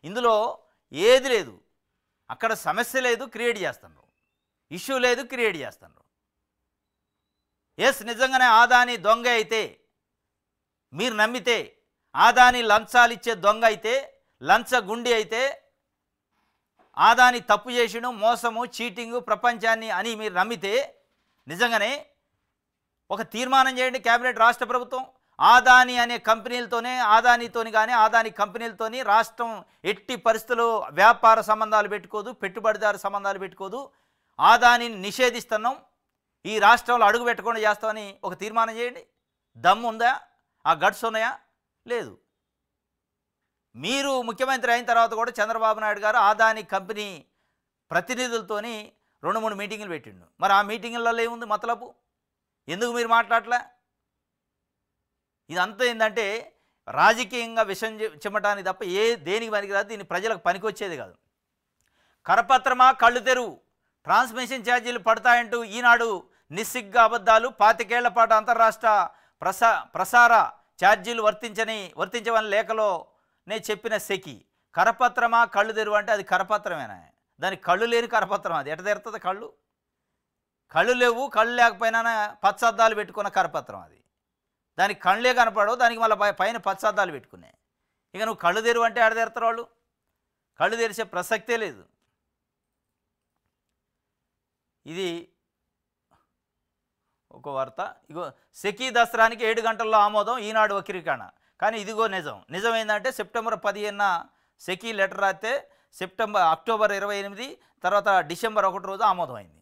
ఇందులో ఏది లేదు. అక్కడ సమస్య లేదు, క్రియేట్ చేస్తున్నారు. ఇష్యూ లేదు, క్రియేట్ చేస్తున్నారు. ఎస్, నిజంగానే ఆదాని దొంగ అయితే, మీరు నమ్మితే, ఆదాని లంచాలు ఇచ్చే దొంగ అయితే, లంచ గుండి అయితే, ఆదాని తప్పు చేసిను, మోసము, చీటింగు, ప్రపంచాన్ని అని మీరు నమ్మితే, నిజంగానే ఒక తీర్మానం చేయండి క్యాబినెట్, రాష్ట్ర ప్రభుత్వం. ఆదాని అనే కంపెనీలతోనే, ఆదానితోని కానీ ఆదాని కంపెనీలతోని రాష్ట్రం ఎట్టి పరిస్థితుల్లో వ్యాపార సంబంధాలు పెట్టుకోదు, పెట్టుబడిదారు సంబంధాలు పెట్టుకోదు, ఆదానిని నిషేధిస్తున్నాం, ఈ రాష్ట్రంలో అడుగు పెట్టకుండా చేస్తామని ఒక తీర్మానం చేయండి. దమ్ము ఉందా? ఆ గట్స్ ఉన్నాయా? లేదు. మీరు ముఖ్యమంత్రి అయిన తర్వాత కూడా చంద్రబాబు నాయుడు గారు ఆదాని కంపెనీ ప్రతినిధులతోని 2-3 మీటింగులు పెట్టిండు. మరి ఆ మీటింగులలో ఏముంది మతలబు? ఎందుకు మీరు మాట్లాడలే? ఇదంతా ఏంటంటే రాజకీయంగా విషం చిమ్మటానికి తప్ప దేనికి పనికిరాదు. దీన్ని ప్రజలకు పనికొచ్చేది కాదు. కరపత్రమా కళ్ళు తెరువు, ట్రాన్స్మిషన్ ఛార్జీలు పడతాయంటూ ఈనాడు నిస్సిగ్గా అబద్ధాలు. 25 ఏళ్ల పాటు అంతర్రాష్ట్ర ప్రసార ఛార్జీలు వర్తించవని లేఖలోనే చెప్పిన సెకి. కరపత్రమా కళ్ళు తెరువు అంటే అది కరపత్రమేనా? దానికి కళ్ళు లేని కరపత్రం అది ఎట తెరుతుంది? కళ్ళు లేవు, కళ్ళు లేకపోయినా పచ్చద్దాలు పెట్టుకున్న కరపత్రం అది. దానికి కళ్ళే కనపడవు, దానికి మళ్ళీ పైన పచ్చద్దాలు పెట్టుకున్నాయి. ఇక నువ్వు కళ్ళు తెరువు అంటే ఎడ తెరుతారు వాళ్ళు? కళ్ళు తెరిచే ప్రసక్తే లేదు. ఇది ఒక వార్త. ఇగో సెకీ దసరానికి 7 గంటల్లో ఆమోదం, ఈనాడు వక్రీకరణ. కానీ ఇదిగో నిజం ఏంటంటే సెప్టెంబర్ 15న సెకీ లెటర్ రాస్తే అక్టోబర్ 28 తర్వాత డిసెంబర్ 1 రోజు ఆమోదం అయింది.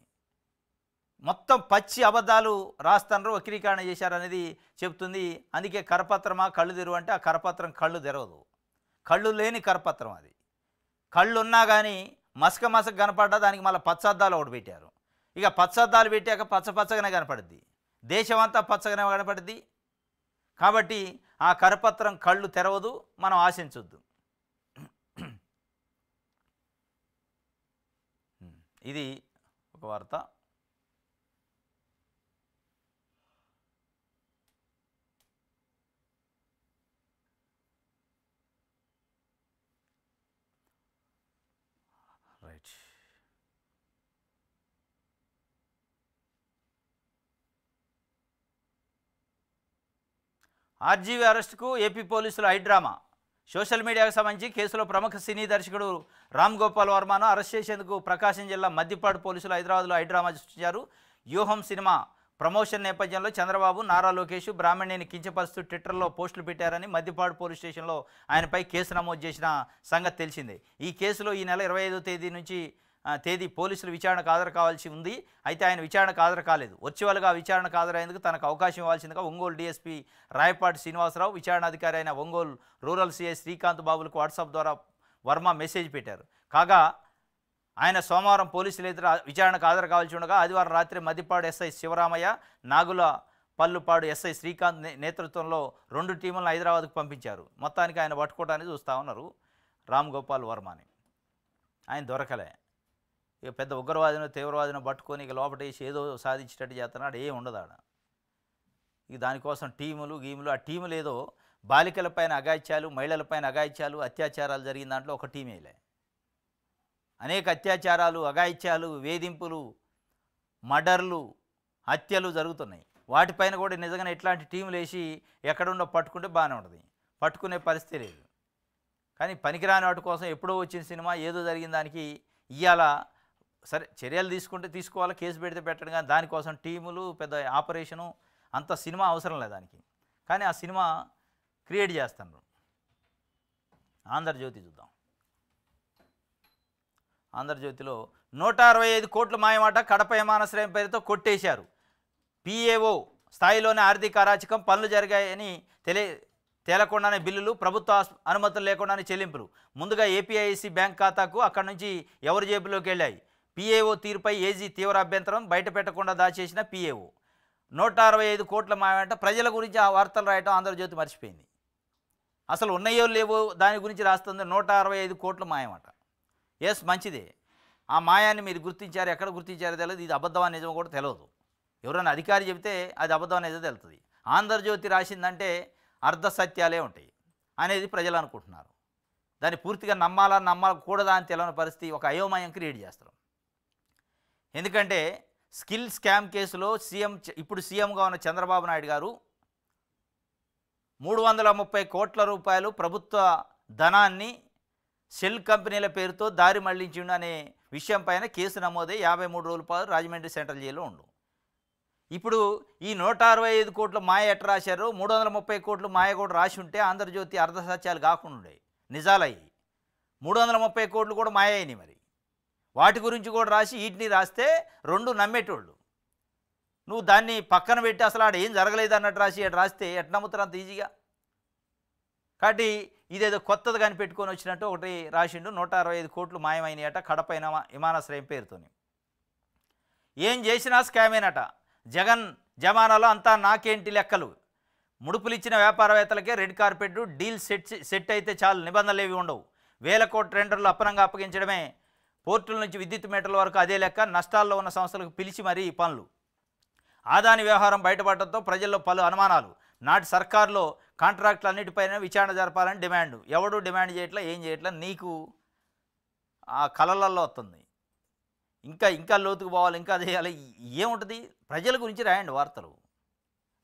మొత్తం పచ్చి అబద్ధాలు రాస్తున్నారు, వక్రీకరణ చేశారనేది చెప్తుంది. అందుకే కరపత్రమా కళ్ళు తెరువు అంటే ఆ కరపత్రం కళ్ళు తెరవదు, కళ్ళు లేని కరపత్రం అది. కళ్ళు ఉన్నా కానీ మసక కనపడ్డా దానికి మళ్ళీ పచ్చద్దాలు ఒకటి పెట్టారు. ఇక పచ్చద్దాలు పెట్టాక పచ్చగానే కనపడుద్ది, దేశమంతా పచ్చగానే కనపడుద్ది. కాబట్టి ఆ కరపత్రం కళ్ళు తెరవదు, మనం ఆశించొద్దు. ఇది ఒక వార్త. రైట్. ఆర్జీవీ అరెస్టుకు ఏపీ పోలీసులు హైడ్రామా. సోషల్ మీడియాకు సంబంధించి కేసులో ప్రముఖ సినీ దర్శకుడు రామ్ గోపాల్ వర్మను అరెస్ట్ చేసేందుకు ప్రకాశం జిల్లా మద్దిపాడు పోలీసులు హైదరాబాద్లో హైడ్రామా సృష్టించారు. వ్యూహం సినిమా ప్రమోషన్ నేపథ్యంలో చంద్రబాబు, నారా లోకేష్ బ్రాహ్మణిని కించపరుస్తూ ట్విట్టర్లో పోస్టులు పెట్టారని మద్దిపాడు పోలీస్ స్టేషన్లో ఆయనపై కేసు నమోదు చేసిన సంగతి తెలిసిందే. ఈ కేసులో ఈ నెల 25వ తేదీ నుంచి తేదీ పోలీసులు విచారణకు హాజరు కావాల్సి ఉంది. అయితే ఆయన విచారణకు హాజరు కాలేదు. వర్చువల్గా విచారణకు హాజరయ్యేందుకు తనకు అవకాశం ఇవ్వాల్సిందిగా ఒంగోలు డీఎస్పీ రాయపాటి శ్రీనివాసరావు విచారణాధికారి అయిన ఒంగోలు రూరల్ సిఐ శ్రీకాంత్ బాబులకు వాట్సాప్ ద్వారా వర్మ మెసేజ్ పెట్టారు. కాగా ఆయన సోమవారం పోలీసులు ఎదుట విచారణకు హాజరు కావాల్సి ఉండగా ఆదివారం రాత్రి మద్దిపాడు ఎస్ఐ శివరామయ్య, నాగుల పల్లుపాడు ఎస్ఐ శ్రీకాంత్ నేతృత్వంలో 2 టీములను హైదరాబాద్కు పంపించారు. మొత్తానికి ఆయన పట్టుకోవడానికి చూస్తూ ఉన్నారు రామ్ గోపాల్ వర్మని. ఆయన దొరకలే. ఇక పెద్ద ఉగ్రవాదినో తీవ్రవాదినో పట్టుకొని ఇక లోపటేసి ఏదో సాధించేటట్టు చేస్తున్నాడు. ఏం ఉండదు ఆడ. ఇక దానికోసం టీములు ఆ టీములు ఏదో బాలికలపైన అఘాయిత్యాలు, మహిళలపైన అఘాయిత్యాలు, అత్యాచారాలు జరిగిన దాంట్లో ఒక టీమేలే. అనేక అత్యాచారాలు, అఘాయిత్యాలు, వేధింపులు, మర్డర్లు, హత్యలు జరుగుతున్నాయి. వాటిపైన కూడా నిజంగానే ఇట్లాంటి టీములు వేసి ఎక్కడుండో పట్టుకుంటే బాగానే ఉంటుంది. పట్టుకునే పరిస్థితి లేదు. కానీ పనికిరాని వాటి కోసం ఎప్పుడో వచ్చిన సినిమా ఏదో జరిగిన దానికి ఇవాళ సరే చర్యలు తీసుకోవాలి, కేసు పెడితే పెట్టడం. కానీ దానికోసం టీములు, పెద్ద ఆపరేషను, అంత సినిమా అవసరం లేదు దానికి. కానీ ఆ సినిమా క్రియేట్ చేస్తున్నారు. ఆంధ్రజ్యోతి చూద్దాం. ఆంధ్రజ్యోతిలో 165 కోట్ల మాయమాట, కడప విమానాశ్రయం పేరుతో కొట్టేశారు. పిఏఓ స్థాయిలోనే ఆర్థిక అరాచకం, పనులు జరిగాయని తేలకుండానే బిల్లులు, ప్రభుత్వ అనుమతులు లేకుండానే చెల్లింపులు. ముందుగా ఏపీఐసి బ్యాంక్ ఖాతాకు, అక్కడి నుంచి ఎవరి జేబులోకి వెళ్ళాయి. పిఏఓ తీరుపై ఏజీ తీవ్ర అభ్యంతరం, బయట పెట్టకుండా దాచేసిన పిఏఓ. 165 కోట్ల మాయమాట. ప్రజల గురించి ఆ వార్తలు రాయటం ఆంధ్రజ్యోతి మర్చిపోయింది. అసలు ఉన్నాయో లేవో దాని గురించి రాస్తుంది. 165 కోట్ల మాయమాట. ఎస్, మంచిదే. ఆ మాయాన్ని మీరు గుర్తించారు. ఎక్కడ గుర్తించారో తెలియదు. ఇది అబద్ధమా నిజమో కూడా తెలియదు. ఎవరైనా అధికారి చెబితే అది అబద్ధం అనేది తెలుస్తుంది. ఆంధ్రజ్యోతి రాసిందంటే అర్ధ సత్యాలే ఉంటాయి అనేది ప్రజలు అనుకుంటున్నారు. దాన్ని పూర్తిగా నమ్మకూడదా అని తెలియని పరిస్థితి, ఒక అయోమయం క్రియేట్ చేస్తారు. ఎందుకంటే స్కిల్ స్కామ్ కేసులో ఇప్పుడు సీఎంగా ఉన్న చంద్రబాబు నాయుడు గారు 330 కోట్ల రూపాయలు ప్రభుత్వ ధనాన్ని షెల్ కంపెనీల పేరుతో దారి మళ్లించిండు అనే విషయం పైన కేసు నమోదై 53 రోజుల పాటు రాజమండ్రి సెంట్రల్ జైల్లో ఉండు. ఇప్పుడు ఈ 165 కోట్ల మాయ ఎట్లా రాశారు? 330 కోట్ల మాయ కూడా రాసి ఉంటే ఆంధ్రజ్యోతి అర్ధ సత్యాలు కాకుండా ఉండే నిజాలయ్యి. 330 కోట్లు కూడా మాయ అయినాయి. మరి వాటి గురించి కూడా రాసి వీటిని రాస్తే 2 నమ్మేటోళ్ళు. నువ్వు దాన్ని పక్కన పెట్టి అసలు ఆడ ఏం జరగలేదు అన్నట్టు రాస్తే ఎట్లా నమ్ముతారు అంత ఈజీగా? కాబట్టి ఇదేదో కొత్తది కానీ పెట్టుకొని వచ్చినట్టు ఒకటి రాసిండు. 165 కోట్లు మాయమైనయట కడప విమానాశ్రయం పేరుతోని. ఏం చేసినా స్కామేనట. జగన్ జమానాలో అంతా నాకేంటి లెక్కలు. ముడుపులు ఇచ్చిన వ్యాపారవేత్తలకే రెడ్ కార్పెట్, డీల్ సెట్ అయితే చాలు, నిబంధనలు ఏవి ఉండవు. 1000 కోట్ల టెండర్లు అప్పనంగా అప్పగించడమే. పోర్టుల నుంచి విద్యుత్ మీటర్ల వరకు అదే లెక్క. నష్టాల్లో ఉన్న సంస్థలకు పిలిచి మరీ పనులు. ఆదాని వ్యవహారం బయటపడటంతో ప్రజల్లో పలు అనుమానాలు. నాటి సర్కారులో కాంట్రాక్టులు అన్నిటిపైన విచారణ జరపాలని డిమాండ్. ఎవడు డిమాండ్ చేయట్లా, ఏం చేయట్లా. నీకు ఆ కళలలో వస్తుంది. ఇంకా లోతుకు పోవాలి, ఇంకా చేయాలి. ఏముంటుంది? ప్రజల గురించి రాయండి వార్తలు.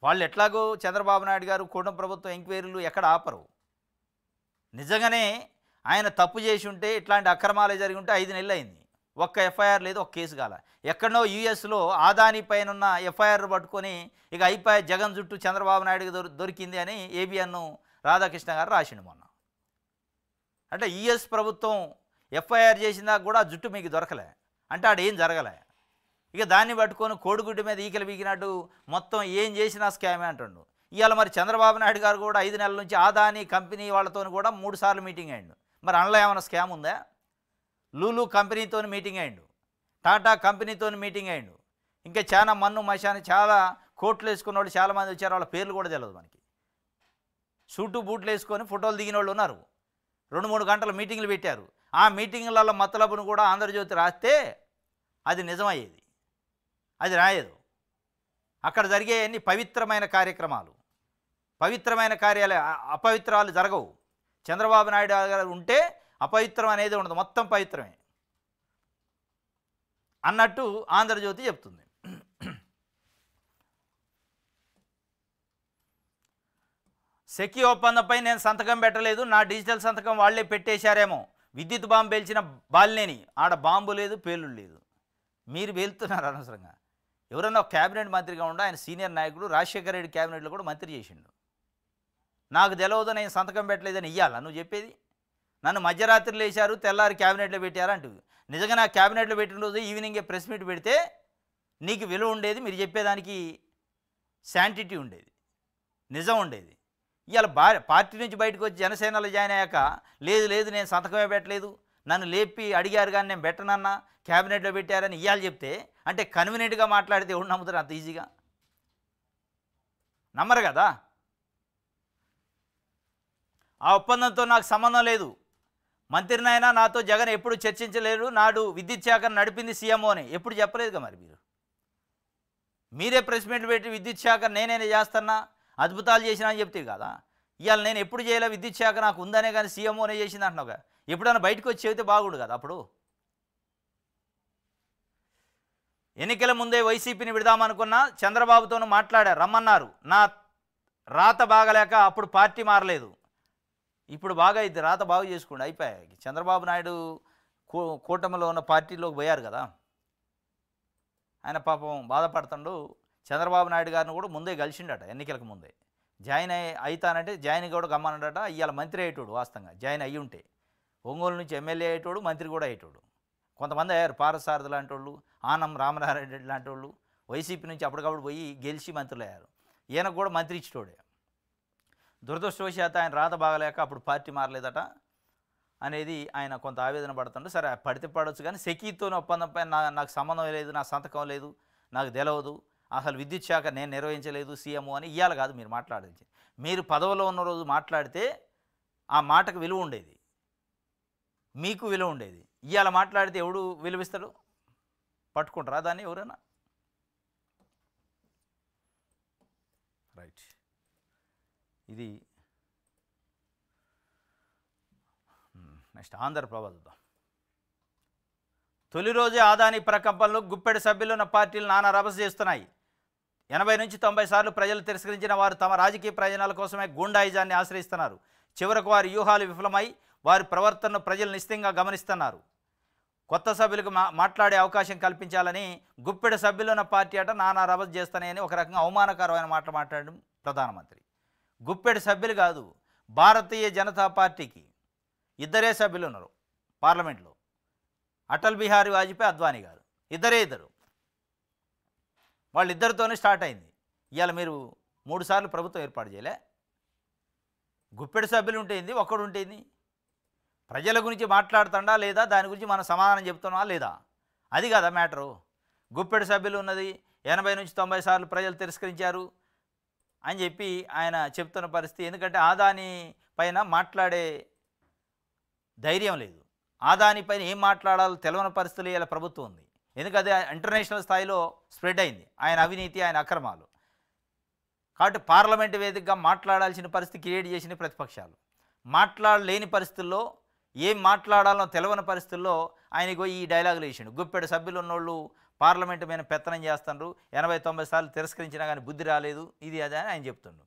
వాళ్ళు ఎట్లాగో చంద్రబాబు నాయుడు గారు కూటమి ప్రభుత్వం ఎంక్వైరీలు ఎక్కడ ఆపరు. నిజంగానే ఆయన తప్పు చేసి ఉంటే, ఇట్లాంటి అక్రమాలే జరిగి ఉంటే 5 నెలలు అయింది. ఒక్క ఎఫ్ఐఆర్ లేదు, ఒక్క కేసు కాల. ఎక్కడో యూఎస్లో ఆదాని పైన ఉన్న ఎఫ్ఐఆర్ పట్టుకొని ఇక అయిపోయి జగన్ జుట్టు చంద్రబాబు నాయుడుకి దొరికింది అని ఏబిఎన్ రాధాకృష్ణ గారు రాసిండు మొన్న. అంటే యూఎస్ ప్రభుత్వం ఎఫ్ఐఆర్ చేసినా కూడా ఆ జుట్టు మీకు దొరకలే అంటే ఆడ ఏం జరగలే. ఇక దాన్ని పట్టుకొని కోడిగుడ్డు మీద ఈకలు బీకినట్టు మొత్తం ఏం చేసినా స్కామే అంటుండు. ఇవాళ మరి చంద్రబాబు నాయుడు గారు కూడా 5 నెలల నుంచి ఆదాని కంపెనీ వాళ్ళతో కూడా 3 సార్లు మీటింగ్ అయ్యిండు. మరి అందులో ఏమైనా స్కామ్ ఉందా? లూలు కంపెనీతో మీటింగ్ అయ్యిండు, టాటా కంపెనీతో మీటింగ్ అయ్యిండు. ఇంకా చాలా మన్ను మషాని చాలా కోట్లు వేసుకున్న వాళ్ళు చాలామంది వచ్చారు. వాళ్ళ పేర్లు కూడా తెలియదు మనకి. సూటు బూట్లు వేసుకొని ఫోటోలు దిగిన వాళ్ళు ఉన్నారు. 2-3 గంటల మీటింగ్లు పెట్టారు. ఆ మీటింగ్లలో మతలబును కూడా ఆంధ్రజ్యోతి రాస్తే అది నిజమయ్యేది. అది రాయదు. అక్కడ జరిగే అన్ని పవిత్రమైన కార్యక్రమాలు, పవిత్రమైన కార్యాలయ అపవిత్రాలు జరగవు. చంద్రబాబు నాయుడు గారు ఉంటే అపవిత్రం అనేది ఉండదు, మొత్తం పవిత్రమే అన్నట్టు ఆంధ్రజ్యోతి చెప్తుంది. సెకీ ఒప్పందంపై నేను సంతకం పెట్టలేదు, నా డిజిటల్ సంతకం వాళ్లే పెట్టేశారేమో. విద్యుత్ బాంబు పేల్చిన బాలినేని. ఆడ బాంబు లేదు, పేలుడు లేదు. మీరు పేలుతున్నారు అనవసరంగా. ఎవరన్నా ఒక క్యాబినెట్ మంత్రిగా ఉండి ఆయన సీనియర్ నాయకుడు రాజశేఖర రెడ్డి క్యాబినెట్లో కూడా మంత్రి చేసిండు. నాకు తెలియదు నేను సంతకం పెట్టలేదని ఇయ్యాలా నువ్వు చెప్పేది? నన్ను మధ్యరాత్రి లేచారు, తెల్లారి క్యాబినెట్లో పెట్టారు అంటూ. నిజంగా నా క్యాబినెట్లో పెట్టిన రోజు ఈవినింగే ప్రెస్ మీట్ పెడితే నీకు విలువ ఉండేది, మీరు చెప్పేదానికి శాంటిటీ ఉండేది, నిజం ఉండేది. ఇవాళ పార్టీ నుంచి బయటకు వచ్చి జనసేనలో జాయిన్ అయ్యాక లేదు నేను సంతకమే పెట్టలేదు, నన్ను లేపి అడిగారు కానీ నేను పెట్టనన్నా, క్యాబినెట్లో పెట్టారని ఇవాళ చెప్తే అంటే కన్వీనియంట్గా మాట్లాడితే ఎవరు నమ్ముతారు అంత ఈజీగా? నమ్మరు కదా. ఆ ఒప్పందంతో నాకు సంబంధం లేదు, మంత్రినైనా నాతో జగన్ ఎప్పుడు చర్చించలేరు, నాడు విద్యుత్ శాఖను నడిపింది సీఎంఓ అని ఎప్పుడు చెప్పలేదుగా. మరి మీరే ప్రెస్ మీట్లు పెట్టి విద్యుత్ శాఖ నేనే చేస్తున్నా, అద్భుతాలు చేసినా అని చెప్తే కదా. ఇవాళ నేను ఎప్పుడు చేయలే, విద్యుత్ శాఖ నాకు ఉందనే కానీ సీఎంఓనే చేసింది అంటున్నావుగా. ఎప్పుడైనా బయటకు వచ్చి చెబితే బాగుండు కదా. అప్పుడు ఎన్నికల ముందే వైసీపీని విడదామనుకున్నా చంద్రబాబుతోనూ మాట్లాడారు, రమ్మన్నారు. నా రాత బాగలేక అప్పుడు పార్టీ మారలేదు, ఇప్పుడు బాగా ఇది రాత బాగు చేసుకోండి అయిపోయాయి. చంద్రబాబు నాయుడు కూటమిలో ఉన్న పార్టీలోకి పోయారు కదా, ఆయన పాపం బాధపడుతుండు. చంద్రబాబు నాయుడు గారిని కూడా ముందే కలిసిండట, ఎన్నికలకు ముందే జాయిన్ అవుతానంటే జాయిన్ కూడా గమ్మనడట. ఇవాళ మంత్రి అయ్యేటోడు, వాస్తవంగా జాయిన్ అయ్యి ఉంటే ఒంగోలు నుంచి ఎమ్మెల్యే అయ్యేటోడు, మంత్రి కూడా అయ్యేటోడు. కొంతమంది అయ్యారు, పారసారథి లాంటి వాళ్ళు, ఆనం రామనారాయణ రెడ్డి లాంటి వాళ్ళు వైసీపీ నుంచి అప్పటికప్పుడు పోయి గెలిచి మంత్రులు అయ్యారు. ఈయనకు కూడా మంత్రి ఇచ్చేటోడే. దురదృష్టవశాత్తు ఆయన రాత బాగలేక అప్పుడు పార్టీ మారలేదట అనేది ఆయన కొంత ఆవేదన పడుతుండే. సరే పడితే పడవచ్చు కానీ సెకీతో ఒప్పందంపై నాకు సంబంధం లేదు, నా సంతకం లేదు, నాకు తెలవదు, అసలు విద్యుత్ శాఖ నేను నిర్వహించలేదు సీఎంఓ అని ఇవాళ కాదు మీరు మాట్లాడేది. మీరు పదవిలో ఉన్న రోజు మాట్లాడితే ఆ మాటకు విలువ ఉండేది, మీకు విలువ ఉండేది. ఇవాళ మాట్లాడితే ఎవడు విలువిస్తాడు? పట్టుకుంటారా దాన్ని ఎవరైనా? రైట్. ఇది నెక్స్ట్ ఆంధ్రప్రభ చూద్దాం. తొలి రోజే ఆదాని ప్రకంపనలు, గుప్పెడు సభ్యులున్న పార్టీలు నానా రభస చేస్తున్నాయి. 80 నుంచి 90 సార్లు ప్రజలు తిరస్కరించిన వారు తమ రాజకీయ ప్రయోజనాల కోసమే గూండాయిజాన్ని ఆశ్రయిస్తున్నారు. చివరకు వారి వ్యూహాలు విఫలమై వారి ప్రవర్తనను ప్రజలు నిశ్చితంగా గమనిస్తున్నారు. కొత్త సభ్యులకు మాట్లాడే అవకాశం కల్పించాలని గుప్పెడు సభ్యులున్న పార్టీ అట నానా రభస చేస్తున్నాయని ఒక రకంగా అవమానకరమైన మాట మాట్లాడడం ప్రధానమంత్రి. గుప్పెడు సభ్యులు కాదు, భారతీయ జనతా పార్టీకి 2 సభ్యులు ఉన్నారు పార్లమెంట్లో, అటల్ బిహారీ వాజ్పేయి, అద్వానీ గారు, ఇద్దరు. వాళ్ళిద్దరితోనే స్టార్ట్ అయింది. ఇవాళ మీరు 3 సార్లు ప్రభుత్వం ఏర్పాటు చేయలే. గుప్పెడు సభ్యులు ఉంటేంది, ఒక్కడు ఉంటేంది? ప్రజల గురించి మాట్లాడుతుండా లేదా, దాని గురించి మనం సమాధానం చెప్తున్నా లేదా, అది కదా మ్యాటరు. గుప్పెడు సభ్యులు ఉన్నది, 80 నుంచి 90 సార్లు ప్రజలు తిరస్కరించారు అని చెప్పి ఆయన చెప్తున్న పరిస్థితి. ఎందుకంటే ఆదాని పైన మాట్లాడే ధైర్యం లేదు, ఆదాని పైన ఏం మాట్లాడాలో తెలియని పరిస్థితులు ఇలా ప్రభుత్వం ఉంది. ఎందుకంటే ఇంటర్నేషనల్ స్థాయిలో స్ప్రెడ్ అయింది ఆయన అవినీతి, ఆయన అక్రమాలు. కాబట్టి పార్లమెంటు వేదికగా మాట్లాడాల్సిన పరిస్థితి క్రియేట్ చేసిన ప్రతిపక్షాలు. మాట్లాడలేని పరిస్థితుల్లో, ఏం మాట్లాడాలో తెలియని పరిస్థితుల్లో ఆయనకు ఈ డైలాగులు వేసిండు. గుప్పెడు సభ్యులు ఉన్నోళ్ళు పార్లమెంటు మీద పెత్తనం చేస్తున్నారు, 80-90 సార్లు తిరస్కరించినా కానీ బుద్ధి రాలేదు, ఇది అదే అని ఆయన చెప్తుండు.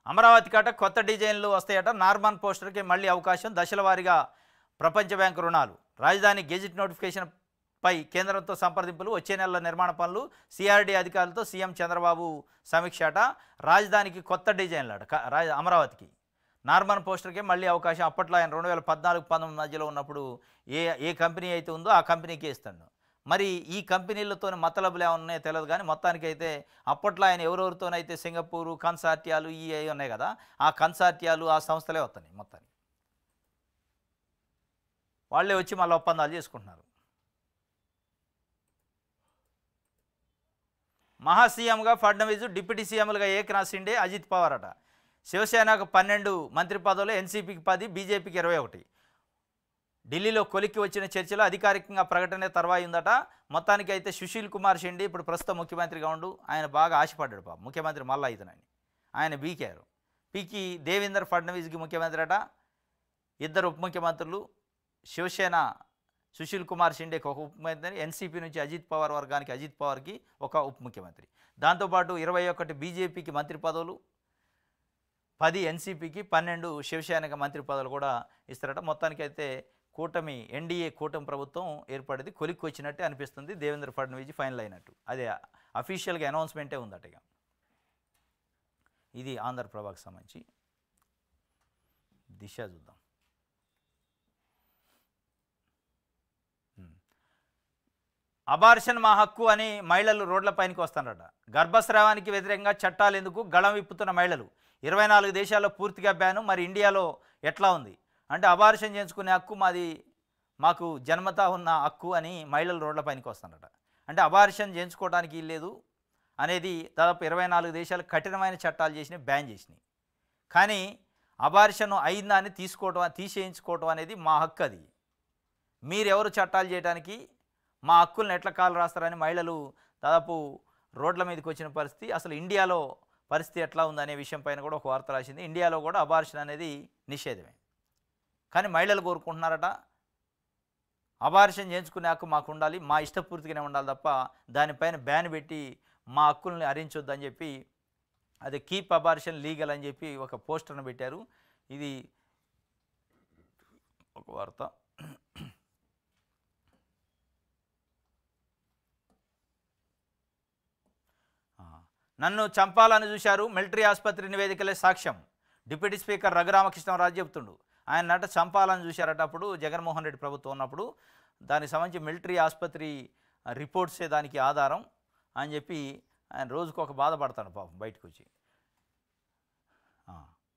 అమరావతి కాట కొత్త డిజైన్లు వస్తాయట, నార్మన్ పోస్టర్కి మళ్ళీ అవకాశం, దశల వారీగా ప్రపంచ బ్యాంకు రుణాలు, రాజధాని గెజిట్ నోటిఫికేషన్ పై కేంద్రంతో సంప్రదింపులు, వచ్చే నెలలో నిర్మాణ పనులు, సిఆర్డీ అధికారులతో సీఎం చంద్రబాబు సమీక్ష అట. రాజధానికి కొత్త డిజైన్లు అట, అమరావతికి నార్మన్ పోస్టర్కే మళ్ళీ అవకాశం. అప్పట్లో ఆయన 2014-19 మధ్యలో ఉన్నప్పుడు ఏ కంపెనీ అయితే ఉందో ఆ కంపెనీకి ఇస్తాడు. మరి ఈ కంపెనీలతో మతలబులు ఏమైనా ఉన్నాయో తెలియదు కానీ మొత్తానికైతే అప్పట్లో ఆయన ఎవరెవరితోనైతే సింగపూరు కన్సార్టియాలు ఇవి ఉన్నాయి కదా, ఆ కన్సార్టియాలు ఆ సంస్థలే వస్తున్నాయి. మొత్తానికి వాళ్ళే వచ్చి మళ్ళీ ఒప్పందాలు చేసుకుంటున్నారు. మహాసీఎంగా ఫడ్నవీస్, డిప్యూటీ సీఎంలుగా ఏక్నాథ్ షిండే, అజిత్ పవార్ అట. శివసేనకు 12 మంత్రి పదవులు, ఎన్సీపీకి 10, బీజేపీకి 21. ఢిల్లీలో కొలిక్కి వచ్చిన చర్చలో అధికారికంగా ప్రకటన తర్వాయి ఉందట. మొత్తానికి అయితే సుశీల్ కుమార్ షిండే ఇప్పుడు ప్రస్తుతం ముఖ్యమంత్రిగా ఉండు, ఆయన బాగా ఆశపడ్డాడు పాప ముఖ్యమంత్రి మళ్ళీ అవుతానని, ఆయన బీకారు. పీకి దేవేంద్ర ఫడ్నవీస్కి ముఖ్యమంత్రి అట. 2 ఉప ముఖ్యమంత్రులు, శివసేన సుశీల్ కుమార్ షిండేకి ఒక ఉప ముఖ్యమంత్రి, ఎన్సీపీ నుంచి అజిత్ పవార్ వర్గానికి అజిత్ పవార్కి ఒక ఉప ముఖ్యమంత్రి. దాంతోపాటు 21 బీజేపీకి మంత్రి పదవులు, 10 ఎన్సీపీకి, 12 శివసేనకి మంత్రి పదవులు కూడా ఇస్తారట. మొత్తానికైతే కూటమి ఎన్డీఏ కూటమి ప్రభుత్వం ఏర్పడింది, కొలిక్కి వచ్చినట్టే అనిపిస్తుంది. దేవేంద్ర ఫడ్నవీస్ ఫైనల్ అయినట్టు, అదే అఫీషియల్గా అనౌన్స్మెంటే ఉందట. ఇక ఇది ఆంధ్రప్రభకు సంబంధించి. దిశ చూద్దాం. అబార్షన్ మా హక్కు అని మహిళలు రోడ్లపైనకి వస్తారట. గర్భస్రావానికి వ్యతిరేకంగా చట్టాలు ఎందుకు గళం విప్పుతున్న మహిళలు. 24 దేశాల్లో పూర్తిగా బ్యాను, మరి ఇండియాలో ఎట్లా ఉంది అంటే అబార్షన్ చేయించుకునే హక్కు మాకు జన్మతా ఉన్న హక్కు అని మహిళలు రోడ్లపైనకి వస్తారట. అంటే అబార్షన్ చేయించుకోవడానికి లేదు అనేది దాదాపు 24 దేశాలు కఠినమైన చట్టాలు చేసినాయి, బ్యాన్ చేసినాయి. కానీ అబార్షన్ అయిందా అని తీసేయించుకోవటం అనేది మా హక్కు. అది మీరెవరు చట్టాలు చేయడానికి మా హక్కులను ఎట్లా కాలు రాస్తారని మహిళలు దాదాపు రోడ్ల మీదకి వచ్చిన పరిస్థితి. అసలు ఇండియాలో పరిస్థితి ఎట్లా ఉందనే విషయం పైన కూడా ఒక వార్త రాసింది. ఇండియాలో కూడా అబార్షన్ అనేది నిషేధమే, కానీ మహిళలు కోరుకుంటున్నారట అబార్షన్ చేయించుకునే హక్కు మాకు ఉండాలి, మా ఇష్టపూర్తిగానే ఉండాలి తప్ప దానిపైన బ్యాన్ పెట్టి మా హక్కుల్ని హరించొద్దని చెప్పి అది కీప్ అబార్షన్ లీగల్ అని చెప్పి ఒక పోస్టర్ను పెట్టారు. ఇది ఒక వార్త. నన్ను చంపాలని చూశారు, మిలిటరీ ఆసుపత్రి నివేదికలే సాక్ష్యం. డిప్యూటీ స్పీకర్ రఘురామకృష్ణరాజు చెబుతుండు. ఆయన నట చంపాలని చూశారట అప్పుడు జగన్మోహన్ రెడ్డి ప్రభుత్వం ఉన్నప్పుడు. దానికి సంబంధించి మిలిటరీ ఆసుపత్రి రిపోర్ట్సే దానికి ఆధారం అని చెప్పి ఆయన రోజుకు ఒక బాధపడతాడు పాపం బయటకు వచ్చి.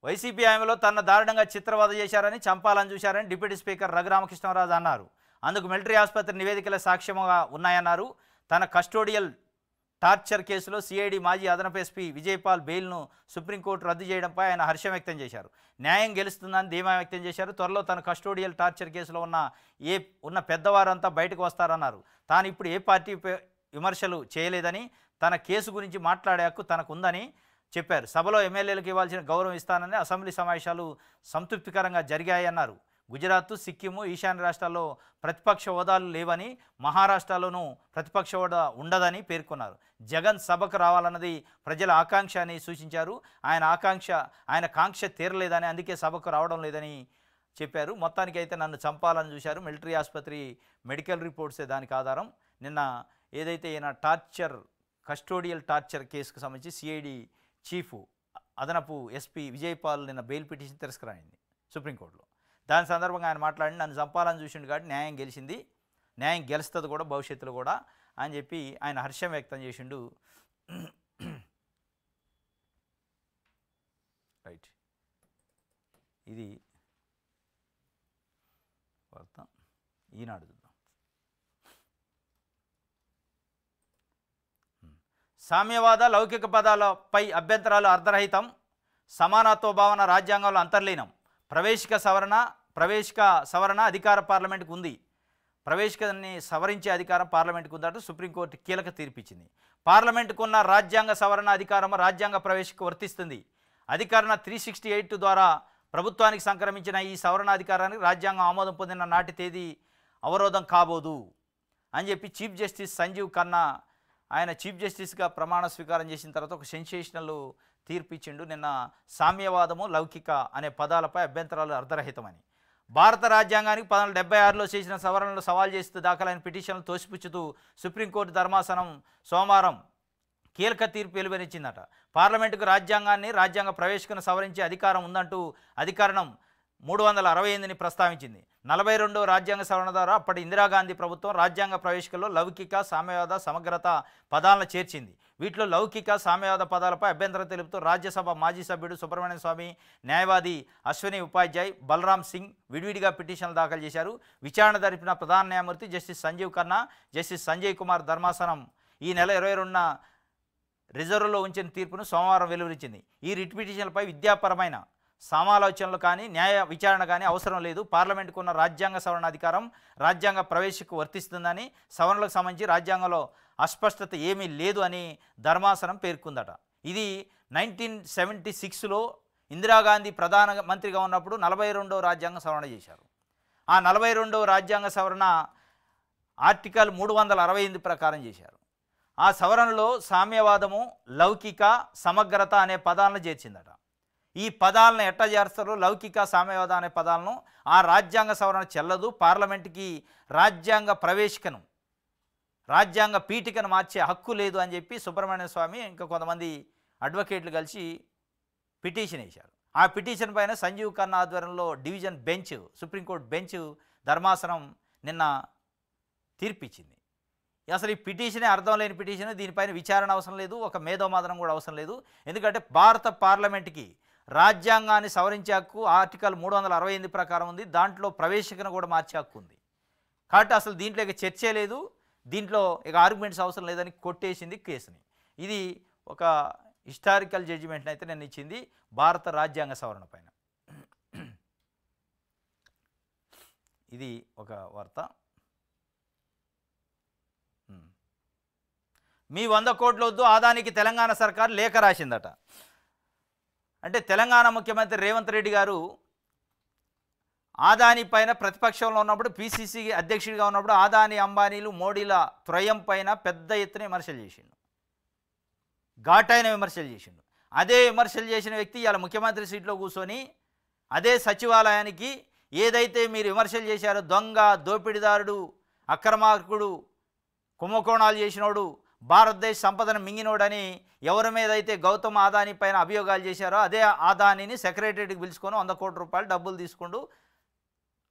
వైసీపీ హయాంలో తన దారుణంగా చిత్రవద చేశారని, చంపాలని చూశారని డిప్యూటీ స్పీకర్ రఘురామకృష్ణరాజు అన్నారు. అందుకు మిలిటరీ ఆసుపత్రి నివేదికల సాక్ష్యంగా ఉన్నాయన్నారు. తన కస్టోడియల్ టార్చర్ కేసులో సిఐడి మాజీ అదనపు ఎస్పీ విజయపాల్ బెయిల్ను సుప్రీంకోర్టు రద్దు చేయడంపై ఆయన హర్షం వ్యక్తం చేశారు. న్యాయం గెలుస్తుందని ధీమా వ్యక్తం చేశారు. త్వరలో తన కస్టోడియల్ టార్చర్ కేసులో ఉన్న పెద్దవారంతా బయటకు వస్తారన్నారు. తాను ఇప్పుడు ఏ పార్టీ విమర్శలు చేయలేదని, తన కేసు గురించి మాట్లాడే హక్కు తనకు ఉందని చెప్పారు. సభలో ఎమ్మెల్యేలకు ఇవ్వాల్సిన గౌరవం ఇస్తానని, అసెంబ్లీ సమావేశాలు సంతృప్తికరంగా జరిగాయన్నారు. గుజరాత్, సిక్కిము, ఈశాన్య రాష్ట్రాల్లో ప్రతిపక్ష హోదాలు లేవని, మహారాష్ట్రలోనూ ప్రతిపక్ష హోదా ఉండదని పేర్కొన్నారు. జగన్ సభకు రావాలన్నది ప్రజల ఆకాంక్ష అని సూచించారు. ఆయన కాంక్ష తీరలేదని, అందుకే సభకు రావడం లేదని చెప్పారు. మొత్తానికి అయితే నన్ను చంపాలని చూశారు. మిలిటరీ ఆసుపత్రి మెడికల్ రిపోర్ట్సే దానికి ఆధారం. నిన్న ఏదైతే ఈయన కస్టోడియల్ టార్చర్ కేసుకు సంబంధించి సిఐడి చీఫ్ అదనపు ఎస్పీ విజయపాల్ నిన్న బెయిల్ పిటిషన్ తిరస్కరించింది సుప్రీంకోర్టులో. దాని సందర్భంగా ఆయన మాట్లాడి నన్ను చంపాలని చూసిండు కాబట్టి న్యాయం గెలిచింది, న్యాయం గెలుస్తుంది కూడా భవిష్యత్తులో కూడా అని చెప్పి ఆయన హర్షం వ్యక్తం చేసిండు. రైట్, ఇది వార్త. ఈనాడు చూద్దాం. సామ్యవాద లౌకిక పదాలపై అభ్యంతరాలు అర్ధరహితం, సమానత్వ భావన రాజ్యాంగంలో అంతర్లీనం. ప్రవేశిక సవరణ అధికార పార్లమెంటుకు ఉంది. ప్రవేశికని సవరించే అధికారం పార్లమెంటుకు ఉందంటూ సుప్రీంకోర్టు కీలక తీర్పిచ్చింది. పార్లమెంటుకు ఉన్న రాజ్యాంగ సవరణ అధికారం రాజ్యాంగ ప్రవేశికకు వర్తిస్తుంది. అధికరణ 368 ద్వారా ప్రభుత్వానికి సంక్రమించిన ఈ సవరణాధికారానికి రాజ్యాంగం ఆమోదం పొందిన నాటి తేదీ అవరోధం కాబోదు అని చెప్పి చీఫ్ జస్టిస్ సంజీవ్ ఖన్నా ఆయన చీఫ్ జస్టిస్గా ప్రమాణ స్వీకారం చేసిన తర్వాత ఒక సెన్సేషనల్ తీర్పు ఇచ్చిండు. నిన్న సామ్యవాదము లౌకిక అనే పదాలపై అభ్యంతరాలు అర్ధరహితమని, భారత రాజ్యాంగానికి 1976లో చేసిన సవరణలు సవాల్ చేస్తూ దాఖలైన పిటిషన్లు తోసిపుచ్చుతూ సుప్రీంకోర్టు ధర్మాసనం సోమవారం కీలక తీర్పు వెలువరించిందట. పార్లమెంటుకు రాజ్యాంగ ప్రవేశికను సవరించే అధికారం ఉందంటూ అధికరణం 368ని ప్రస్తావించింది. 42వ రాజ్యాంగ సవరణ ద్వారా అప్పటి ఇందిరాగాంధీ ప్రభుత్వం రాజ్యాంగ ప్రవేశికలో లౌకిక, సామ్యవాద, సమగ్రత పదాలను చేర్చింది. వీటిలో లౌకిక, సామ్యవాద పదాలపై అభ్యంతరం తెలుపుతూ రాజ్యసభ మాజీ సభ్యుడు సుబ్రహ్మణ్యం స్వామి, న్యాయవాది అశ్విని ఉపాధ్యాయ్, బలరాం సింగ్ విడివిడిగా పిటిషన్లు దాఖలు చేశారు. విచారణ జరిపిన ప్రధాన న్యాయమూర్తి జస్టిస్ సంజీవ్ ఖన్నా, జస్టిస్ సంజయ్ కుమార్ ధర్మాసనం ఈ నెల 22న రిజర్వ్లో ఉంచిన తీర్పును సోమవారం వెలువరించింది. ఈ రిట్ పిటిషన్లపై విద్యాపరమైన సమాలోచనలు కానీ న్యాయ విచారణ కానీ అవసరం లేదు. పార్లమెంటుకు ఉన్న రాజ్యాంగ సవరణ అధికారం రాజ్యాంగ ప్రవేశకు వర్తిస్తుందని, సవరణలకు సంబంధించి రాజ్యాంగంలో అస్పష్టత ఏమీ లేదు అని ధర్మాసనం పేర్కొందట. ఇది 1976లో ఇందిరాగాంధీ ప్రధానమంత్రిగా ఉన్నప్పుడు 42వ రాజ్యాంగ సవరణ చేశారు. ఆ 42వ రాజ్యాంగ సవరణ ఆర్టికల్ 368 ప్రకారం చేశారు. ఆ సవరణలో సామ్యవాదము, లౌకిక, సమగ్రత అనే పదాలను చేర్చిందట. ఈ పదాలను ఎట్లా చేస్తారో లౌకిక, సామ్యవాద అనే పదాలను ఆ రాజ్యాంగ సవరణ చెల్లదు. పార్లమెంటుకి రాజ్యాంగ ప్రవేశికను, రాజ్యాంగ పీఠికను మార్చే హక్కు లేదు అని చెప్పి సుబ్రహ్మణ్య స్వామి ఇంకా కొంతమంది అడ్వకేట్లు కలిసి పిటిషన్ వేశారు. ఆ పిటిషన్ పైన సంజీవ్ ఖన్నా ఆధ్వర్యంలో డివిజన్ బెంచ్, సుప్రీంకోర్టు బెంచ్ ధర్మాసనం నిన్న తీర్పిచ్చింది. అసలు ఈ పిటిషనే అర్థం లేని పిటిషన్, దీనిపైన విచారణ అవసరం లేదు, ఒక మేధోమథనం కూడా అవసరం లేదు. ఎందుకంటే భారత పార్లమెంట్కి రాజ్యాంగాన్ని సవరించే హక్కు ఆర్టికల్ 368 ప్రకారం ఉంది. దాంట్లో ప్రవేశికను కూడా మార్చే హక్కు ఉంది. కాబట్టి అసలు దీంట్లో ఇక చర్చే లేదు, దీంట్లో ఇక ఆర్గ్యుమెంట్స్ అవసరం లేదని కొట్టేసింది కేసుని. ఇది ఒక హిస్టారికల్ జడ్జిమెంట్ని అయితే నేను ఇచ్చింది భారత రాజ్యాంగ సవరణ పైన. ఇది ఒక వార్త. మీ 100 కోట్లు వద్దు, ఆదానికి తెలంగాణ సర్కార్ లేఖ రాసిందట. అంటే తెలంగాణ ముఖ్యమంత్రి రేవంత్ రెడ్డి గారు ఆదాని పైన ప్రతిపక్షంలో ఉన్నప్పుడు, పిసిసి అధ్యక్షుడిగా ఉన్నప్పుడు ఆదాని అంబానీలు మోడీల త్రయం పైన పెద్ద ఎత్తున విమర్శలు చేసిండు, ఘాటైన విమర్శలు చేసిండు. అదే విమర్శలు చేసిన వ్యక్తి ఇలా ముఖ్యమంత్రి సీట్లో కూర్చొని అదే సచివాలయానికి ఏదైతే మీరు విమర్శలు చేశారో, దొంగ, దోపిడీదారుడు, అక్రమార్కుడు, కుంభకోణాలు చేసినోడు, భారతదేశ సంపదను మింగినోడని ఎవరి మీద అయితే గౌతమ్ ఆదాని పైన అభియోగాలు చేశారో అదే ఆదానిని సెక్రటరీకి పిలుచుకొని 100 కోట్ల రూపాయలు డబ్బులు తీసుకుంటూ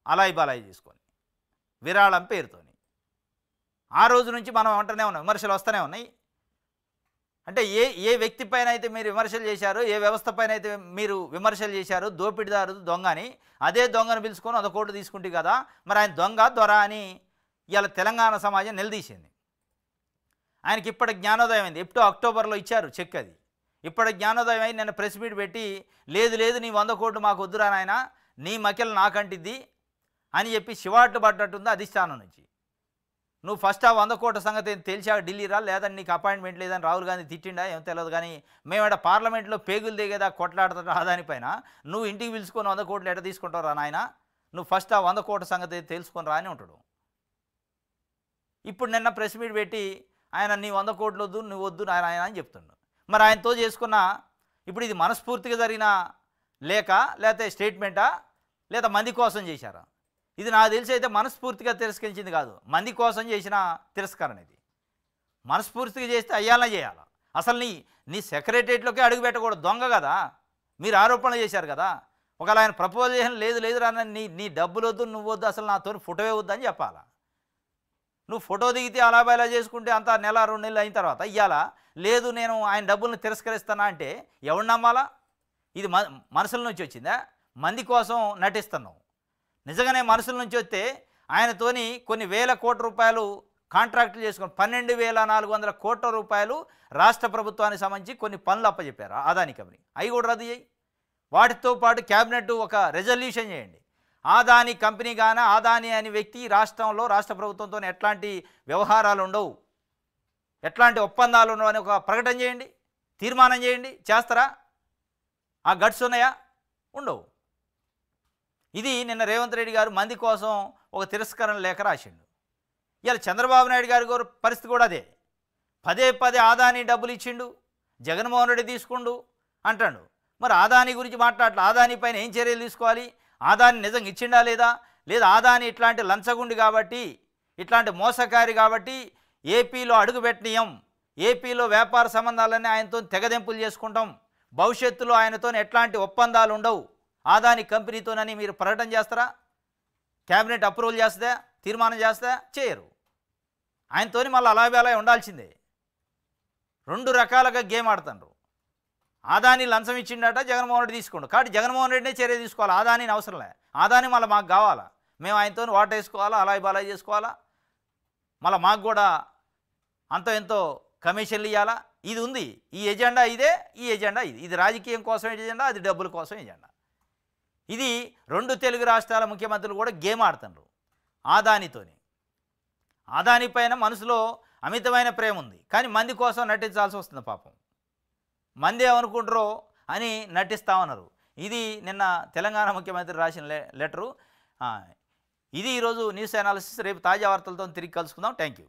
అలాయి బలాయి తీసుకొని విరాళం పేరుతోని ఆ రోజు నుంచి మనం అంటూనే ఉన్నాం, విమర్శలు వస్తూనే ఉన్నాయి. అంటే ఏ వ్యక్తి పైన అయితే మీరు విమర్శలు చేశారో, ఏ వ్యవస్థ పైన అయితే మీరు విమర్శలు చేశారో, దోపిడీదారు దొంగ అని, అదే దొంగను పిలుచుకొని 100 కోట్లు తీసుకుంటే కదా మరి ఆయన దొంగ దొర అని ఇవాళ తెలంగాణ సమాజం నిలదీసింది. ఆయనకి ఇప్పటి జ్ఞానోదయం అయింది. ఎప్పుడో అక్టోబర్లో ఇచ్చారు చెక్, అది ఇప్పటి జ్ఞానోదయం అయింది. నిన్న ప్రెస్ మీట్ పెట్టి లేదు నీ 100 కోట్లు మాకు వద్దురా నాయన, నీ మకెలు నాకంటిద్ది అని చెప్పి శివాట్లు పడ్డట్టుంది అధిష్టానం నుంచి. నువ్వు ఫస్ట్ ఆ 100 కోట్ల సంగతి తెలిసాక ఢిల్లీ రా, లేదని నీకు అపాయింట్మెంట్ లేదని రాహుల్ గాంధీ తిట్టిండా ఏం తెలియదు. కానీ మేమేడ పార్లమెంట్లో పేగులు దిగేదా కొట్లాడుతున్నా ఆదానిపైన, నువ్వు ఇంటికి పిలుచుకొని 100 కోట్లు ఎట తీసుకుంటావు రా నాయన, నువ్వు ఫస్ట్ ఆ 100 కోట్ల సంగతి తెలుసుకొని రా అని ఉంటాడు. ఇప్పుడు నిన్న ప్రెస్ మీట్ పెట్టి ఆయన నీ 100 కోట్లు వద్దు, నువ్వు వద్దు ఆయన అని చెప్తుండు. మరి ఆయనతో చేసుకున్న ఇప్పుడు ఇది మనస్ఫూర్తిగా జరిగిన లేక లేకపోతే స్టేట్మెంటా లేదా మంది కోసం చేశారా? ఇది నాకు తెలిసి అయితే మనస్ఫూర్తిగా తిరస్కరించింది కాదు, మంది కోసం చేసిన తిరస్కరణ. ఇది మనస్ఫూర్తిగా చేస్తే అయ్యాలనే చేయాలి. అసలు నీ సెక్రటరియట్లోకి అడుగు పెట్టకూడదు, దొంగ కదా, మీరు ఆరోపణలు చేశారు కదా. ఒకవేళ ఆయన ప్రపోజ్ చేసిన లేదు రా నీ డబ్బులు వద్దు, నువ్వు వద్దు, అసలు నాతో ఫోటోవే వద్దు అని చెప్పాలా. నువ్వు ఫోటో దిగితే అలాబాయిలా చేసుకుంటే అంతా నెల 2 నెలలు అయిన తర్వాత ఇయ్యాలా లేదు నేను ఆయన డబ్బులను తిరస్కరిస్తానా అంటే ఎవరు నమ్మాలా? ఇది మనసుల నుంచి వచ్చిందా? మంది కోసం నటిస్తున్నావు. నిజంగానే మనసుల నుంచి వస్తే ఆయనతోని కొన్ని వేల కోట్ల రూపాయలు కాంట్రాక్టులు చేసుకొని 12,400 కోట్ల రూపాయలు రాష్ట్ర ప్రభుత్వానికి సంబంధించి కొన్ని పనులు అప్పచెప్పారు ఆదాని కంపెనీ. అవి కూడా రద్దు చేయి. వాటితో పాటు క్యాబినెట్ ఒక రెజల్యూషన్ చేయండి, ఆదాని కంపెనీ కానీ ఆదాని అనే వ్యక్తి రాష్ట్రంలో రాష్ట్ర ప్రభుత్వంతో ఎట్లాంటి వ్యవహారాలు ఉండవు, ఎట్లాంటి ఒప్పందాలు ఉండవు అని ఒక ప్రకటన చేయండి, తీర్మానం చేయండి. చేస్తారా? ఆ గట్స్ ఉన్నాయా? ఉండవు. ఇది నిన్న రేవంత్ రెడ్డి గారు మంది కోసం ఒక తిరస్కరణ లేఖ రాసిండు. ఇవాళ చంద్రబాబు నాయుడు గారి పరిస్థితి కూడా అదే. పదే ఆదాని డబ్బులు ఇచ్చిండు, జగన్మోహన్ రెడ్డి తీసుకుండు అంటాడు. మరి ఆదాని గురించి మాట్లాడలే. ఆదాని పైన ఏం చర్యలు తీసుకోవాలి? ఆదాని నిజంగా ఇచ్చిండా లేదా ఆదాని ఇట్లాంటి లంచగుండి కాబట్టి, ఇట్లాంటి మోసకారి కాబట్టి ఏపీలో అడుగుపెట్టనీయం, ఏపీలో వ్యాపార సంబంధాలన్నీ ఆయనతో తెగదెంపులు చేసుకుంటాం, భవిష్యత్తులో ఆయనతో ఎట్లాంటి ఒప్పందాలు ఉండవు ఆదాని కంపెనీతోనని మీరు ప్రకటన చేస్తారా? క్యాబినెట్ అప్రూవల్ చేస్తే, తీర్మానం చేస్తే చేయరు. ఆయనతోని మళ్ళీ అలాగే ఉండాల్సిందే. 2 రకాలుగా గేమ్ ఆడుతున్నారు. ఆదాని లంచం ఇచ్చిండట, జగన్మోహన్ రెడ్డి తీసుకోండు. కాబట్టి జగన్మోహన్ రెడ్డినే చర్య తీసుకోవాలి, ఆదానిని అవసరంలే. ఆదాని మళ్ళీ మాకు కావాలా, మేము ఆయనతో వాట వేసుకోవాలా, అలాయి బలాయి చేసుకోవాలా, మళ్ళీ మాకు కూడా అంత ఎంతో కమిషన్లు ఇవ్వాలా. ఇది ఉంది, ఈ ఎజెండా ఇదే, ఈ ఎజెండా ఇది రాజకీయం కోసం ఎజెండా, అది డబ్బుల కోసం ఎజెండా. ఇది 2 తెలుగు రాష్ట్రాల ముఖ్యమంత్రులు కూడా గేమ్ ఆడుతున్నారు ఆదానితోని. ఆదాని పైన మనసులో అమితమైన ప్రేమ ఉంది, కానీ మంది కోసం నటించాల్సి వస్తుంది. పాపం మంది ఏమనుకుంటారో అని నటిస్తామన్నారు. ఇది నిన్న తెలంగాణ ముఖ్యమంత్రి రాసిన లెటరు. ఇది ఈరోజు న్యూస్ అనాలిసిస్. రేపు తాజా వార్తలతో తిరిగి కలుసుకుందాం. Thank you.